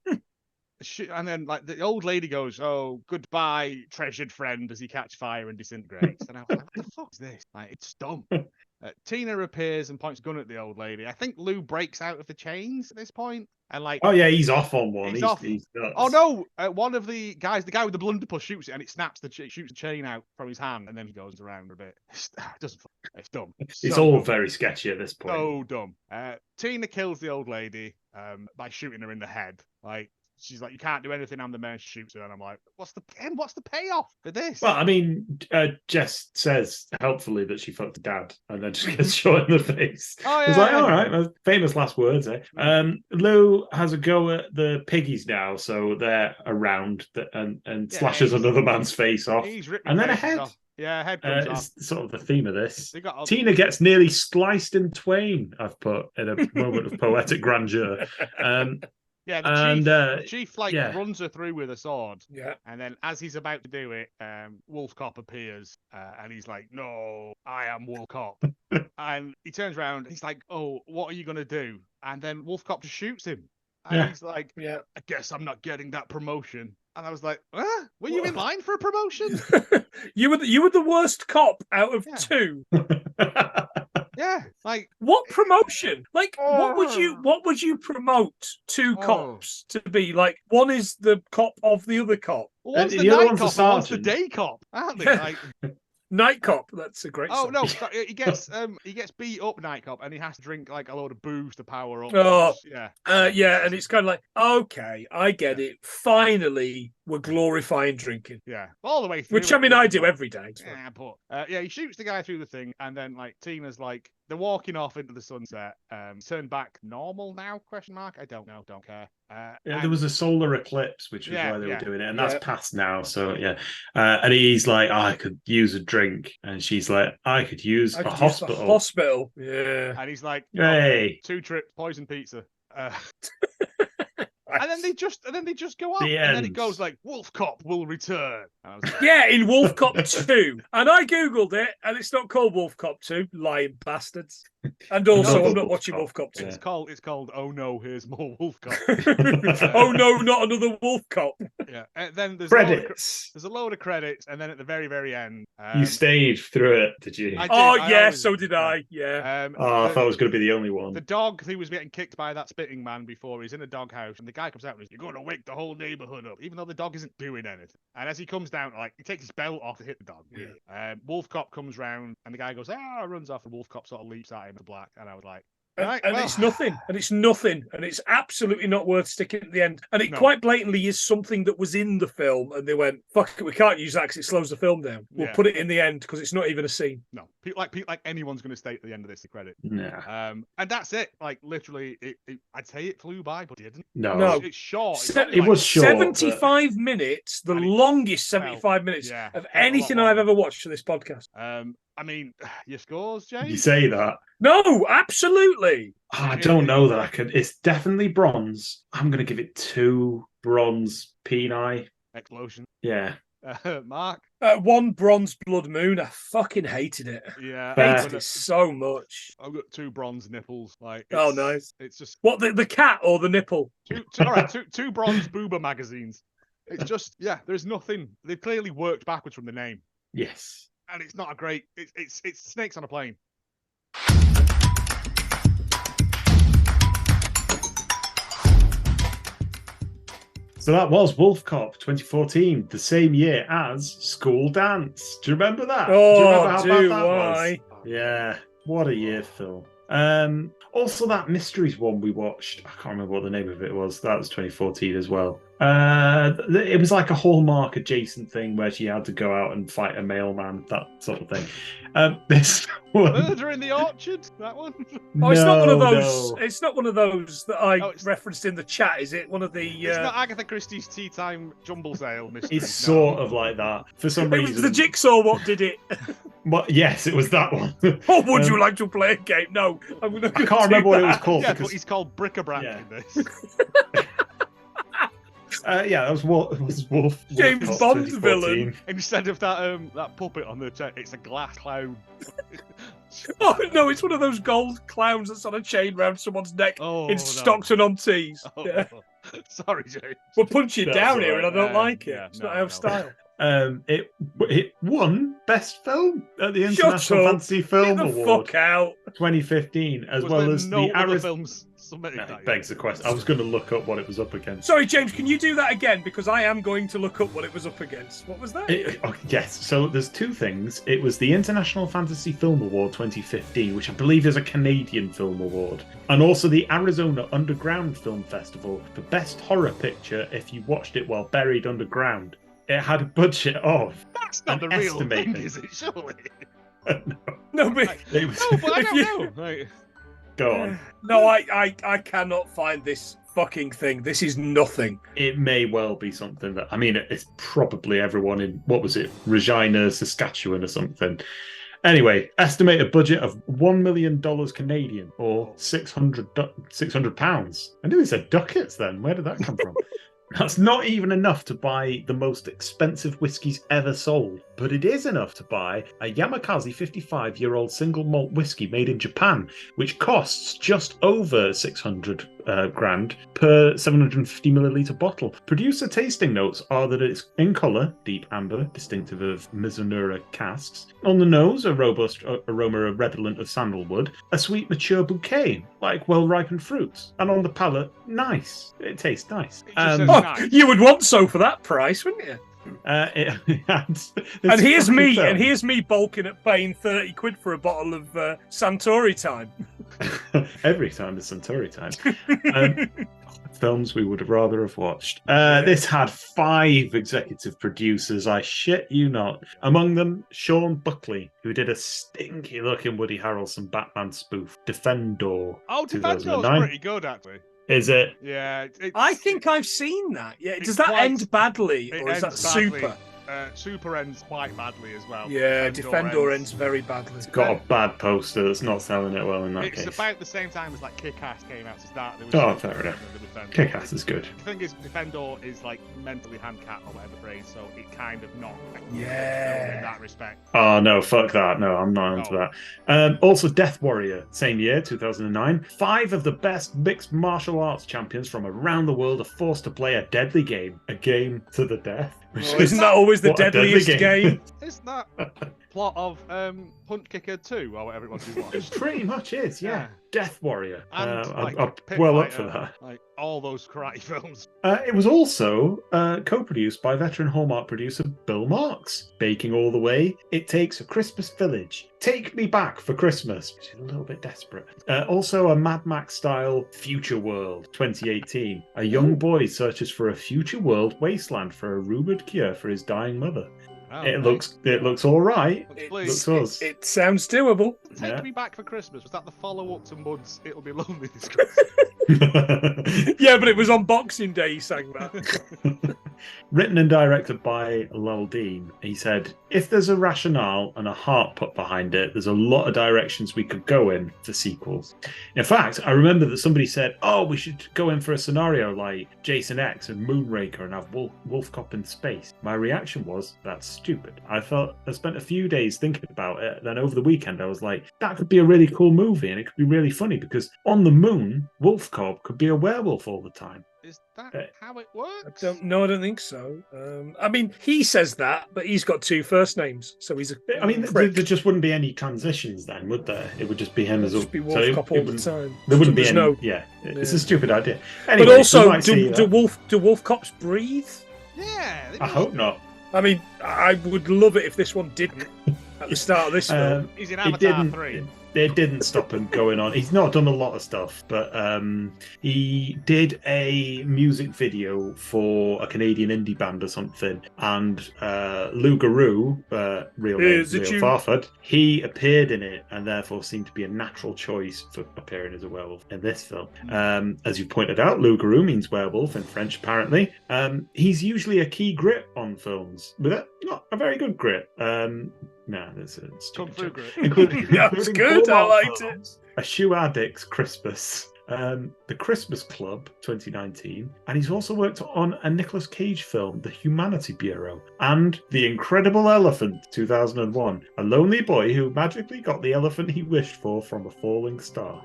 then like the old lady goes, "Oh, goodbye, treasured friend," as he catches fire and disintegrates. And I was like, "What the fuck is this? Like, it's dumb." Tina appears and points a gun at the old lady. I think Lou breaks out of the chains at this point, and like, oh yeah, he's off on one. He's off. Oh no! One of the guys, the guy with the blunderbuss, shoots it, and it snaps shoots the chain out from his hand, and then he goes around a bit. It's dumb. It's all very sketchy at this point. So dumb. Tina kills the old lady by shooting her in the head. Like, she's like, "You can't do anything." I'm the man. She shoots her, and I'm like, "What's the payoff for this?" Well, I mean, Jess says helpfully that she fucked her dad, and then just gets shot in the face. Oh yeah. It's like, all right, famous last words, eh? Lou has a go at the piggies now, so they're around and slashes another man's face off, and then a head. Off. Yeah, head comes off. It's sort of the theme of this. Tina gets nearly sliced in twain, I've put, in a moment of poetic grandeur. Yeah, And, the chief like yeah. runs her through with a sword. Yeah. And then as he's about to do it, WolfCop appears and he's like, "No, I am WolfCop." And he turns around, he's like, "Oh, what are you gonna do?" And then WolfCop just shoots him. And Yeah. he's like, Yeah. "I guess I'm not getting that promotion." And I was like, "Huh? Were you in line for a promotion?" You were the worst cop out of Yeah. 2. Yeah, like What promotion? Like, what Oh. would you promote 2 Oh. cops to be? Like, one is the cop of the other cop. well, one's The the other night one's the cop and one's the sergeant. day cop, aren't they? Yeah. Like, Night cop. That's a great. oh song. no, sorry, he gets beat up night cop and he has to drink like a load of booze to power up. Oh. Yeah. Yeah, and it's kind of like, okay, I get it. Finally, we're glorifying drinking, Yeah, all the way through. which I mean, I do every day. So. Yeah, but he shoots the guy through the thing, and then like Tina's like they're walking off into the sunset. Turn back normal now? Question mark. I don't know. Don't care. Yeah, there was a solar eclipse, which was Yeah, why they yeah. were doing it, and Yeah. that's past now. So yeah, and he's like, I could use a drink, and she's like, I could use I a could use the hospital. hospital. Yeah. and he's like, Hey. 2 trips, poison pizza. And then they just go off, The and then it end. goes like WolfCop will return. And I was like, Yeah, in WolfCop 2. And I googled it, and it's not called WolfCop 2. Lying bastards. And also, No, I'm not WolfCop. watching WolfCop 2. it's called. Oh no, here's more WolfCop. Oh no, not another Wolfcop. Yeah. And then there's Credits. there's a load of credits, and then at the very very end, You stayed through it, did you? I did, Oh I yeah, always so did, did I. Yeah. Oh, I the- thought it was going to be the only one. The dog who was getting kicked by that spitting man before, he's in a doghouse, and the guy comes out and he's, "You're going to wake the whole neighborhood up," even though the dog isn't doing anything. And as he comes down, like he takes his belt off to hit the dog. Yeah. WolfCop comes round, and the guy goes, runs off, and WolfCop sort of leaps at him to black, and I was like, And, right, and well. it's nothing, and it's absolutely not worth sticking at the end. And it No. quite blatantly is something that was in the film, and they went, "Fuck it, we can't use that because it slows the film down. We'll Yeah. put it in the end because it's not even a scene." No, like anyone's going to stay at the end of this, the credit. Yeah. And that's it. Like literally, I'd say it flew by, but it didn't. No. It's short. It's Se- only, It like, was short. 75 minutes, the And it longest felt- 75 minutes yeah, of felt a lot anything I've longer. ever watched for this podcast. I mean, your scores, James? You say that. No, absolutely. I don't know that I could. It's definitely bronze. I'm going to give it 2 bronze peni. Explosion. Yeah. Mark? 1 bronze blood moon. I fucking hated it. Yeah. Fair. Hated it so much. I've got 2 bronze nipples. Like, Oh, it's- nice. It's just What, the cat or the nipple? all right. Two bronze booba magazines. It's just there's nothing. They've clearly worked backwards from the name, Yes. and it's not a great. It's snakes on a plane. So that was WolfCop 2014, the same year as School Dance. Do you remember that? Do you remember Oh, how do bad that was? I? Yeah, what a year, Phil. Also, that Mysteries one we watched, I can't remember what the name of it was. That was 2014 as well. It was like a Hallmark adjacent thing where she had to go out and fight a mailman, that sort of thing. This one, Murder in the Orchard. That one. Oh, it's not one of No, those. no. It's not one of those that I No, it's- referenced in the chat, is it? One of the. It's not Agatha Christie's Tea Time Jumble Sale mystery. It's sort of like that for some It reason. was the Jigsaw what did it. But yes, it was that one. Oh, would you Um, like to play a game? No, I'm gonna I can't remember what it was called. Yeah, because, but he's called Bric-a-Brac Yeah. in this. that was Wolf. James WolfCop Bond 2014. villain. Instead of that puppet on the check, it's a glass clown. Oh no, it's one of those gold clowns that's on a chain round someone's neck Oh, in no. Stockton on Tees. Oh, Yeah. Sorry, James. We're punching That's down all here, and I right. don't Yeah, like it. yeah, It's no, not our no. style. It won Best Film at the Shut International up. Fantasy Get Film the Award fuck out. 2015, as Was well there as no the other Arizona. films submitted No, that it year? begs the question. I was going to look up what it was up against. Sorry, James, can you do that again? Because I am going to look up what it was up against. What was that? Yes, so there's 2 things. It was the International Fantasy Film Award 2015, which I believe is a Canadian film award, and also the Arizona Underground Film Festival for Best Horror Picture if you watched it while buried underground. It had a budget of. That's not the an real thing, estimated- is it? Surely. No, but It was, No, but I If don't you- know. Like, go on. no, I cannot find this fucking thing. This is nothing. It may well be something that, I mean, it's probably everyone in, what was it, Regina, Saskatchewan or something. Anyway, estimated budget of $1 million Canadian, or 600 pounds. I knew he said ducats then. Where did that come from? That's not even enough to buy the most expensive whiskies ever sold, but it is enough to buy a Yamakaze 55-year-old single malt whiskey made in Japan, which costs just over 600 grand per 750 milliliter bottle. Producer tasting notes are that it's in colour, deep amber, distinctive of Mizunara casks. On the nose, a robust aroma redolent of sandalwood. A sweet, mature bouquet, like well-ripened fruits. And on the palate, nice. It tastes nice. You would want so for that price, wouldn't you? And here's me bulking at paying 30 quid for a bottle of Suntory Time. Every time is Suntory Time. Films we would have rather have watched. This had 5 executive producers, I shit you not. Among them, Sean Buckley, who did a stinky-looking Woody Harrelson Batman spoof, Defendor. Oh, Defendor's pretty good, actually. Is it? Yeah. I think I've seen that. Yeah. Does that end badly, or is that super? Super ends quite badly as well. Yeah, Defendor ends very badly. It's got a bad poster that's not selling it well in that case. It's about the same time as like Kick-Ass came out to start. Fair enough. Kick-Ass is good. The thing is, Defendor is like mentally handicapped or whatever phrase, so it kind of not in that respect. Oh no, fuck that. No, I'm not into that. Also, Death Warrior, same year, 2009. 5 of the best mixed martial arts champions from around the world are forced to play a deadly game, a game to the death. Isn't that always the deadliest game? Isn't that plot of Punch Kicker 2 or whatever it was you watched? It pretty much is, yeah. Death Warrior. And, I'm well up for that. Like all those karate films. It was also co-produced by veteran Hallmark producer Bill Marks. Baking All the Way, It Takes a Christmas Village, Take Me Back for Christmas, which is a little bit desperate. Also a Mad Max-style Future World, 2018. A young boy searches for a future world wasteland for a rumored cure for his dying mother. Oh, it looks all right. It sounds doable. Take Me Back for Christmas. Was that the follow-up to Mud's It'll Be Lonely This Christmas? Yeah, but it was on Boxing Day he sang that. Written and directed by Lal Dean. He said, if there's a rationale and a heart put behind it, there's a lot of directions we could go in for sequels. In fact, I remember that somebody said, oh, we should go in for a scenario like Jason X and Moonraker and have WolfCop in space. My reaction was, that's stupid. I spent a few days thinking about it. Then over the weekend, I was like, that could be a really cool movie and it could be really funny because on the moon, WolfCop could be a werewolf all the time. Is that how it works? I don't think so. I mean, he says that, but he's got 2 first names, so he's a. I mean, there just wouldn't be any transitions then, would there? It would just be him as a. Just be WolfCop all the time. There wouldn't be any. Yeah, it's a stupid idea. Anyway, but also, do WolfCops breathe? Yeah. I hope not. I mean, I would love it if this one didn't at the start of this film. He's in Avatar 3. It didn't stop him going on. He's not done a lot of stuff, but he did a music video for a Canadian indie band or something. And Lou Garou, real name Leo Farford, he appeared in it and therefore seemed to be a natural choice for appearing as a werewolf in this film. As you pointed out, Lou Garou means werewolf in French, apparently. He's usually a key grip on films, but not a very good grip. No, that's a stupid joke. Including that's good. I liked it. A Shoe Addict's Christmas, The Christmas Club 2019, and he's also worked on a Nicolas Cage film, The Humanity Bureau, and The Incredible Elephant 2001, a lonely boy who magically got the elephant he wished for from a falling star.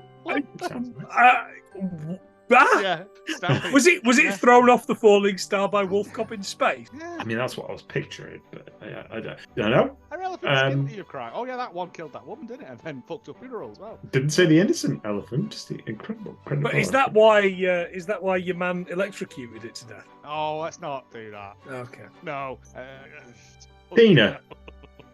Yeah, was it thrown off the falling star by WolfCop in space? I mean, that's what I was picturing, but I don't know. An elephant you cry. Oh yeah, that one killed that woman, didn't it? And then fucked up funeral as well. Didn't say the innocent elephant, just the incredible. But is that why your man electrocuted it to death? Oh, let's not do that. Okay. No.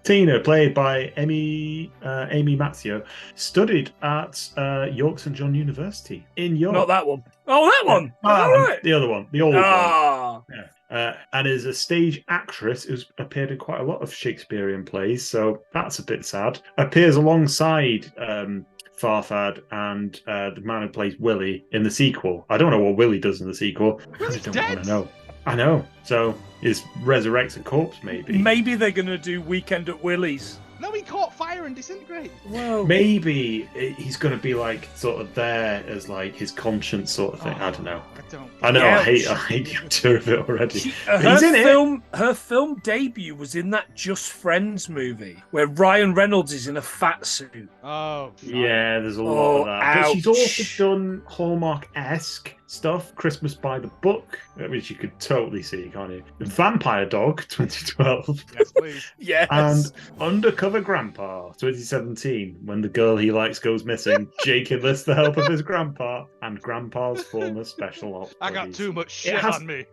Tina, played by Amy Mazzio, studied at York St John University in York. Not that one. Oh, that one. All right. The other one, the old one. Yeah. And is a stage actress who's appeared in quite a lot of Shakespearean plays, so that's a bit sad. Appears alongside Farfad and the man who plays Willie in the sequel. I don't know what Willie does in the sequel. Willie's I don't dead. want to know. I know. So is resurrects a corpse, maybe. Maybe they're going to do Weekend at Willie's. No, he caught fire disappear and disintegrate. Well, Maybe he's going to be like sort of there as like his conscience sort of thing. I don't know. I know. Yeah, I hate the idea of it already. He's in it. Her film debut was in that Just Friends movie where Ryan Reynolds is in a fat suit. Oh, Yeah, there's a lot of that. But she's ouch. also done Hallmark-esque stuff. Christmas by the Book, which you could totally see, can't you? Vampire Dog, 2012. Yes, please. Yes. And Undercover Grandpa, 2017, when the girl he likes goes missing. Jake enlists the help of his grandpa and grandpa's former special ops. I got buddies. too much shit on me.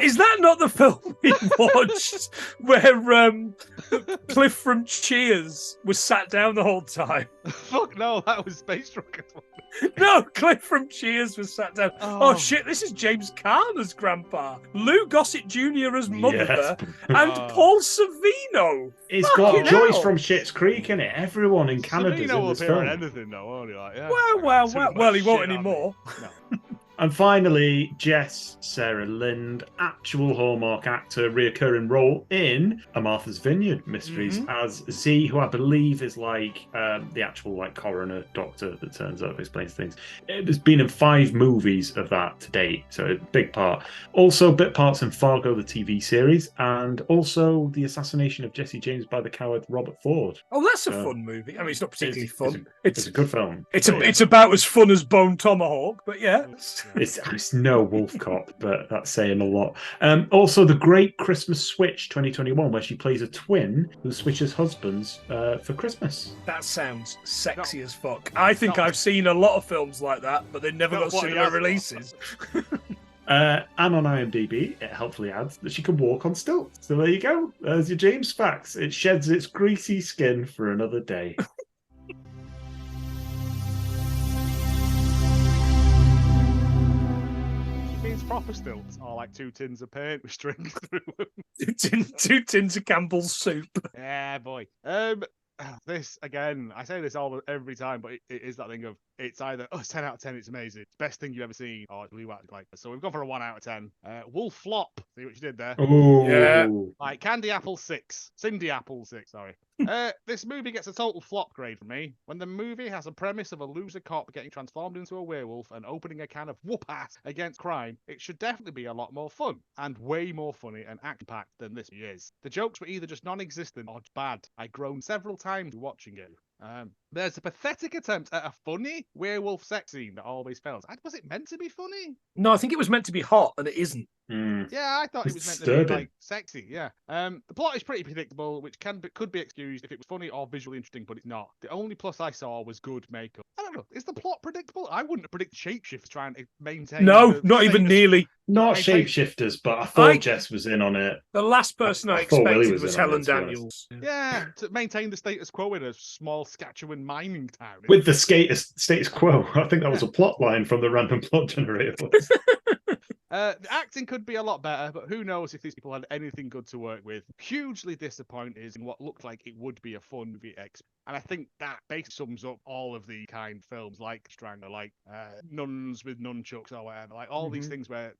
Is that not the film we watched where Cliff from Cheers was sat down the whole time? Fuck no, that was Space Rocket. No, Cliff from Cheers was sat down. Oh. Oh shit, this is James Caan as grandpa, Lou Gossett Jr. as mother, Yes. and Oh. Paul Savino. It's got Fucking Joyce hell. from Schitt's Creek in it. Everyone in Canada's Savino in will this appear film. in anything though, won't he? Like, yeah. Well, he won't anymore. No. And finally, Jess Sarah Lind, actual Hallmark actor, reoccurring role in A Martha's Vineyard Mysteries as Z, who I believe is like the actual like coroner doctor that turns up, explains things. It has been in 5 movies of that to date, so a big part. Also, bit parts in Fargo, the TV series, and also the assassination of Jesse James by the coward Robert Ford. Oh, that's a fun movie. I mean, it's not particularly fun. It's a good film. It's about as fun as Bone Tomahawk, but yeah. It's no WolfCop, but that's saying a lot. Also, The Great Christmas Switch 2021, where she plays a twin who switches husbands for Christmas. That sounds sexy as fuck. I think I've seen a lot of films like that, but they never got cinema releases. And on IMDb, it helpfully adds that she can walk on stilts. So there you go. There's your James facts. It sheds its greasy skin for another day. Proper stilts are like 2 tins of paint with strings through them. 2 tins of Campbell's soup. Yeah, boy. This again, I say this every time, but it is that thing of it's either 10 out of 10, it's amazing, it's best thing you've ever seen, or it's blue out like. So we've gone for a 1 out of 10. Wolf Flop, see what you did there. Oh, Yeah. Like Candy Apple 6, Cindy Apple 6. Sorry. This movie gets a total flop grade from me. When the movie has a premise of a loser cop getting transformed into a werewolf and opening a can of whoop-ass against crime, it should definitely be a lot more fun and way more funny and action-packed than this is. The jokes were either just non-existent or bad. I groaned several times watching it. There's a pathetic attempt at a funny werewolf sex scene that always fails. Was it meant to be funny? No, I think it was meant to be hot, and it isn't. Yeah, I thought it was meant to be Disturbing. like sexy. Yeah. The plot is pretty predictable, which could be excused if it was funny or visually interesting, but it's not. The only plus I saw was good makeup. I don't know. Is the plot predictable? I wouldn't have predicted shapeshifts trying to maintain. No, the not even status- nearly. Not I think- shapeshifters, but I thought Jess was in on it. The last person I I thought Willie expected was was in on Helen it, to be honest. Daniels. Yeah, to maintain the status quo in a small Saskatchewan mining town. With the status quo. I think that was a plot line from the random plot generator. The acting could be a lot better, but who knows if these people had anything good to work with. Hugely disappointed in what looked like it would be a fun movie. And I think that basically sums up all of the kind of films like Strangler, like Nuns with Nunchucks or whatever. Like all these things where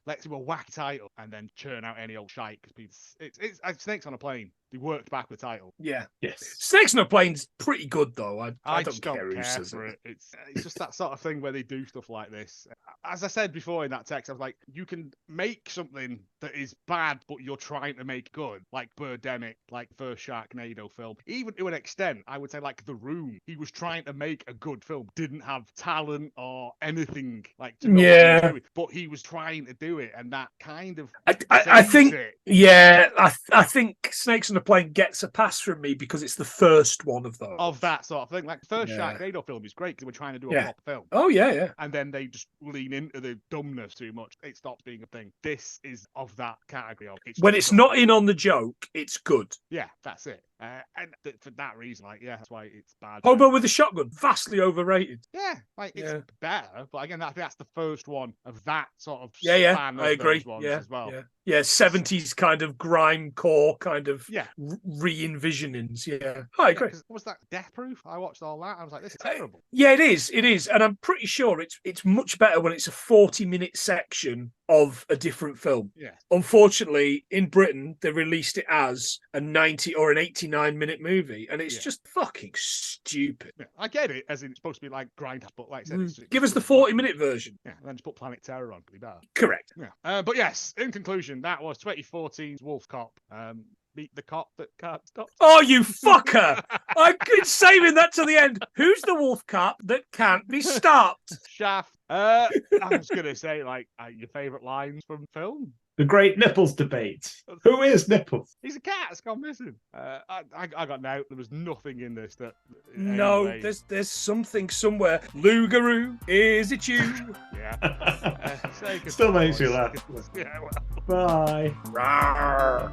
let's do a whack title and then churn out any old shite because people. It's Snakes on a Plane. They worked back with the title. Yeah. Yes. Snakes on a Plane's pretty good, though. I just don't care who care says for it. it. It's just that sort of thing where they do stuff like this. As I said before in that text, I was like, you can make something that is bad, but you're trying to make good, like Birdemic, like first Sharknado film. Even to an extent, I would say like The Room. He was trying to make a good film, didn't have talent or anything like to know what he was doing, but he was trying to do it, and that kind of I think it. Yeah, I think Snakes on a Plane gets a pass from me because it's the first one of those. Of that sort of thing. Like the first Sharknado film is great because we're trying to do a proper film. Oh yeah. And then they just lean into the dumbness too much. It stops being a thing. This is of that category of when it's not in on the joke, it's good. Yeah, that's it. For that reason, that's why it's bad. Hobo with a Shotgun, vastly overrated. Yeah, it's better, but again, that's the first one of that sort of Yeah, span of I agree. those ones Yeah, as well. Yeah, 70s kind of grime core kind of Yeah. re-envisionings. Yeah, I agree. What was that Death Proof? I watched all that. I was like, this is terrible. Yeah, it is, and I'm pretty sure it's much better when it's a 40-minute section of a different film. Yeah. Unfortunately, in Britain, they released it as a 90 or an 89 99-minute movie, and it's Yeah. just fucking stupid. Yeah, I get it, as in it's supposed to be like Grindhouse, but like I said, it's Give us the 40-minute version. Yeah, and then just put Planet Terror on. Pretty bad. Correct. Yeah. But yes, in conclusion, that was 2014's WolfCop. Meet the cop that can't stop. Oh, you fucker! I've been saving that to the end. Who's the wolf cop that can't be stopped? Shaft. I was gonna say like your favourite lines from film. The great nipples debate. Who is nipples? He's a cat. It's gone missing. I got no. There was nothing in this that. No, anyway, there's something somewhere. Lugaroo, is it you? Yeah. Still makes you laugh. Yeah. Well. Bye. Rawr.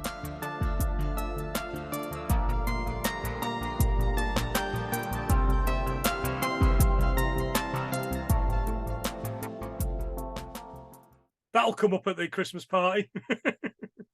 That'll come up at the Christmas party.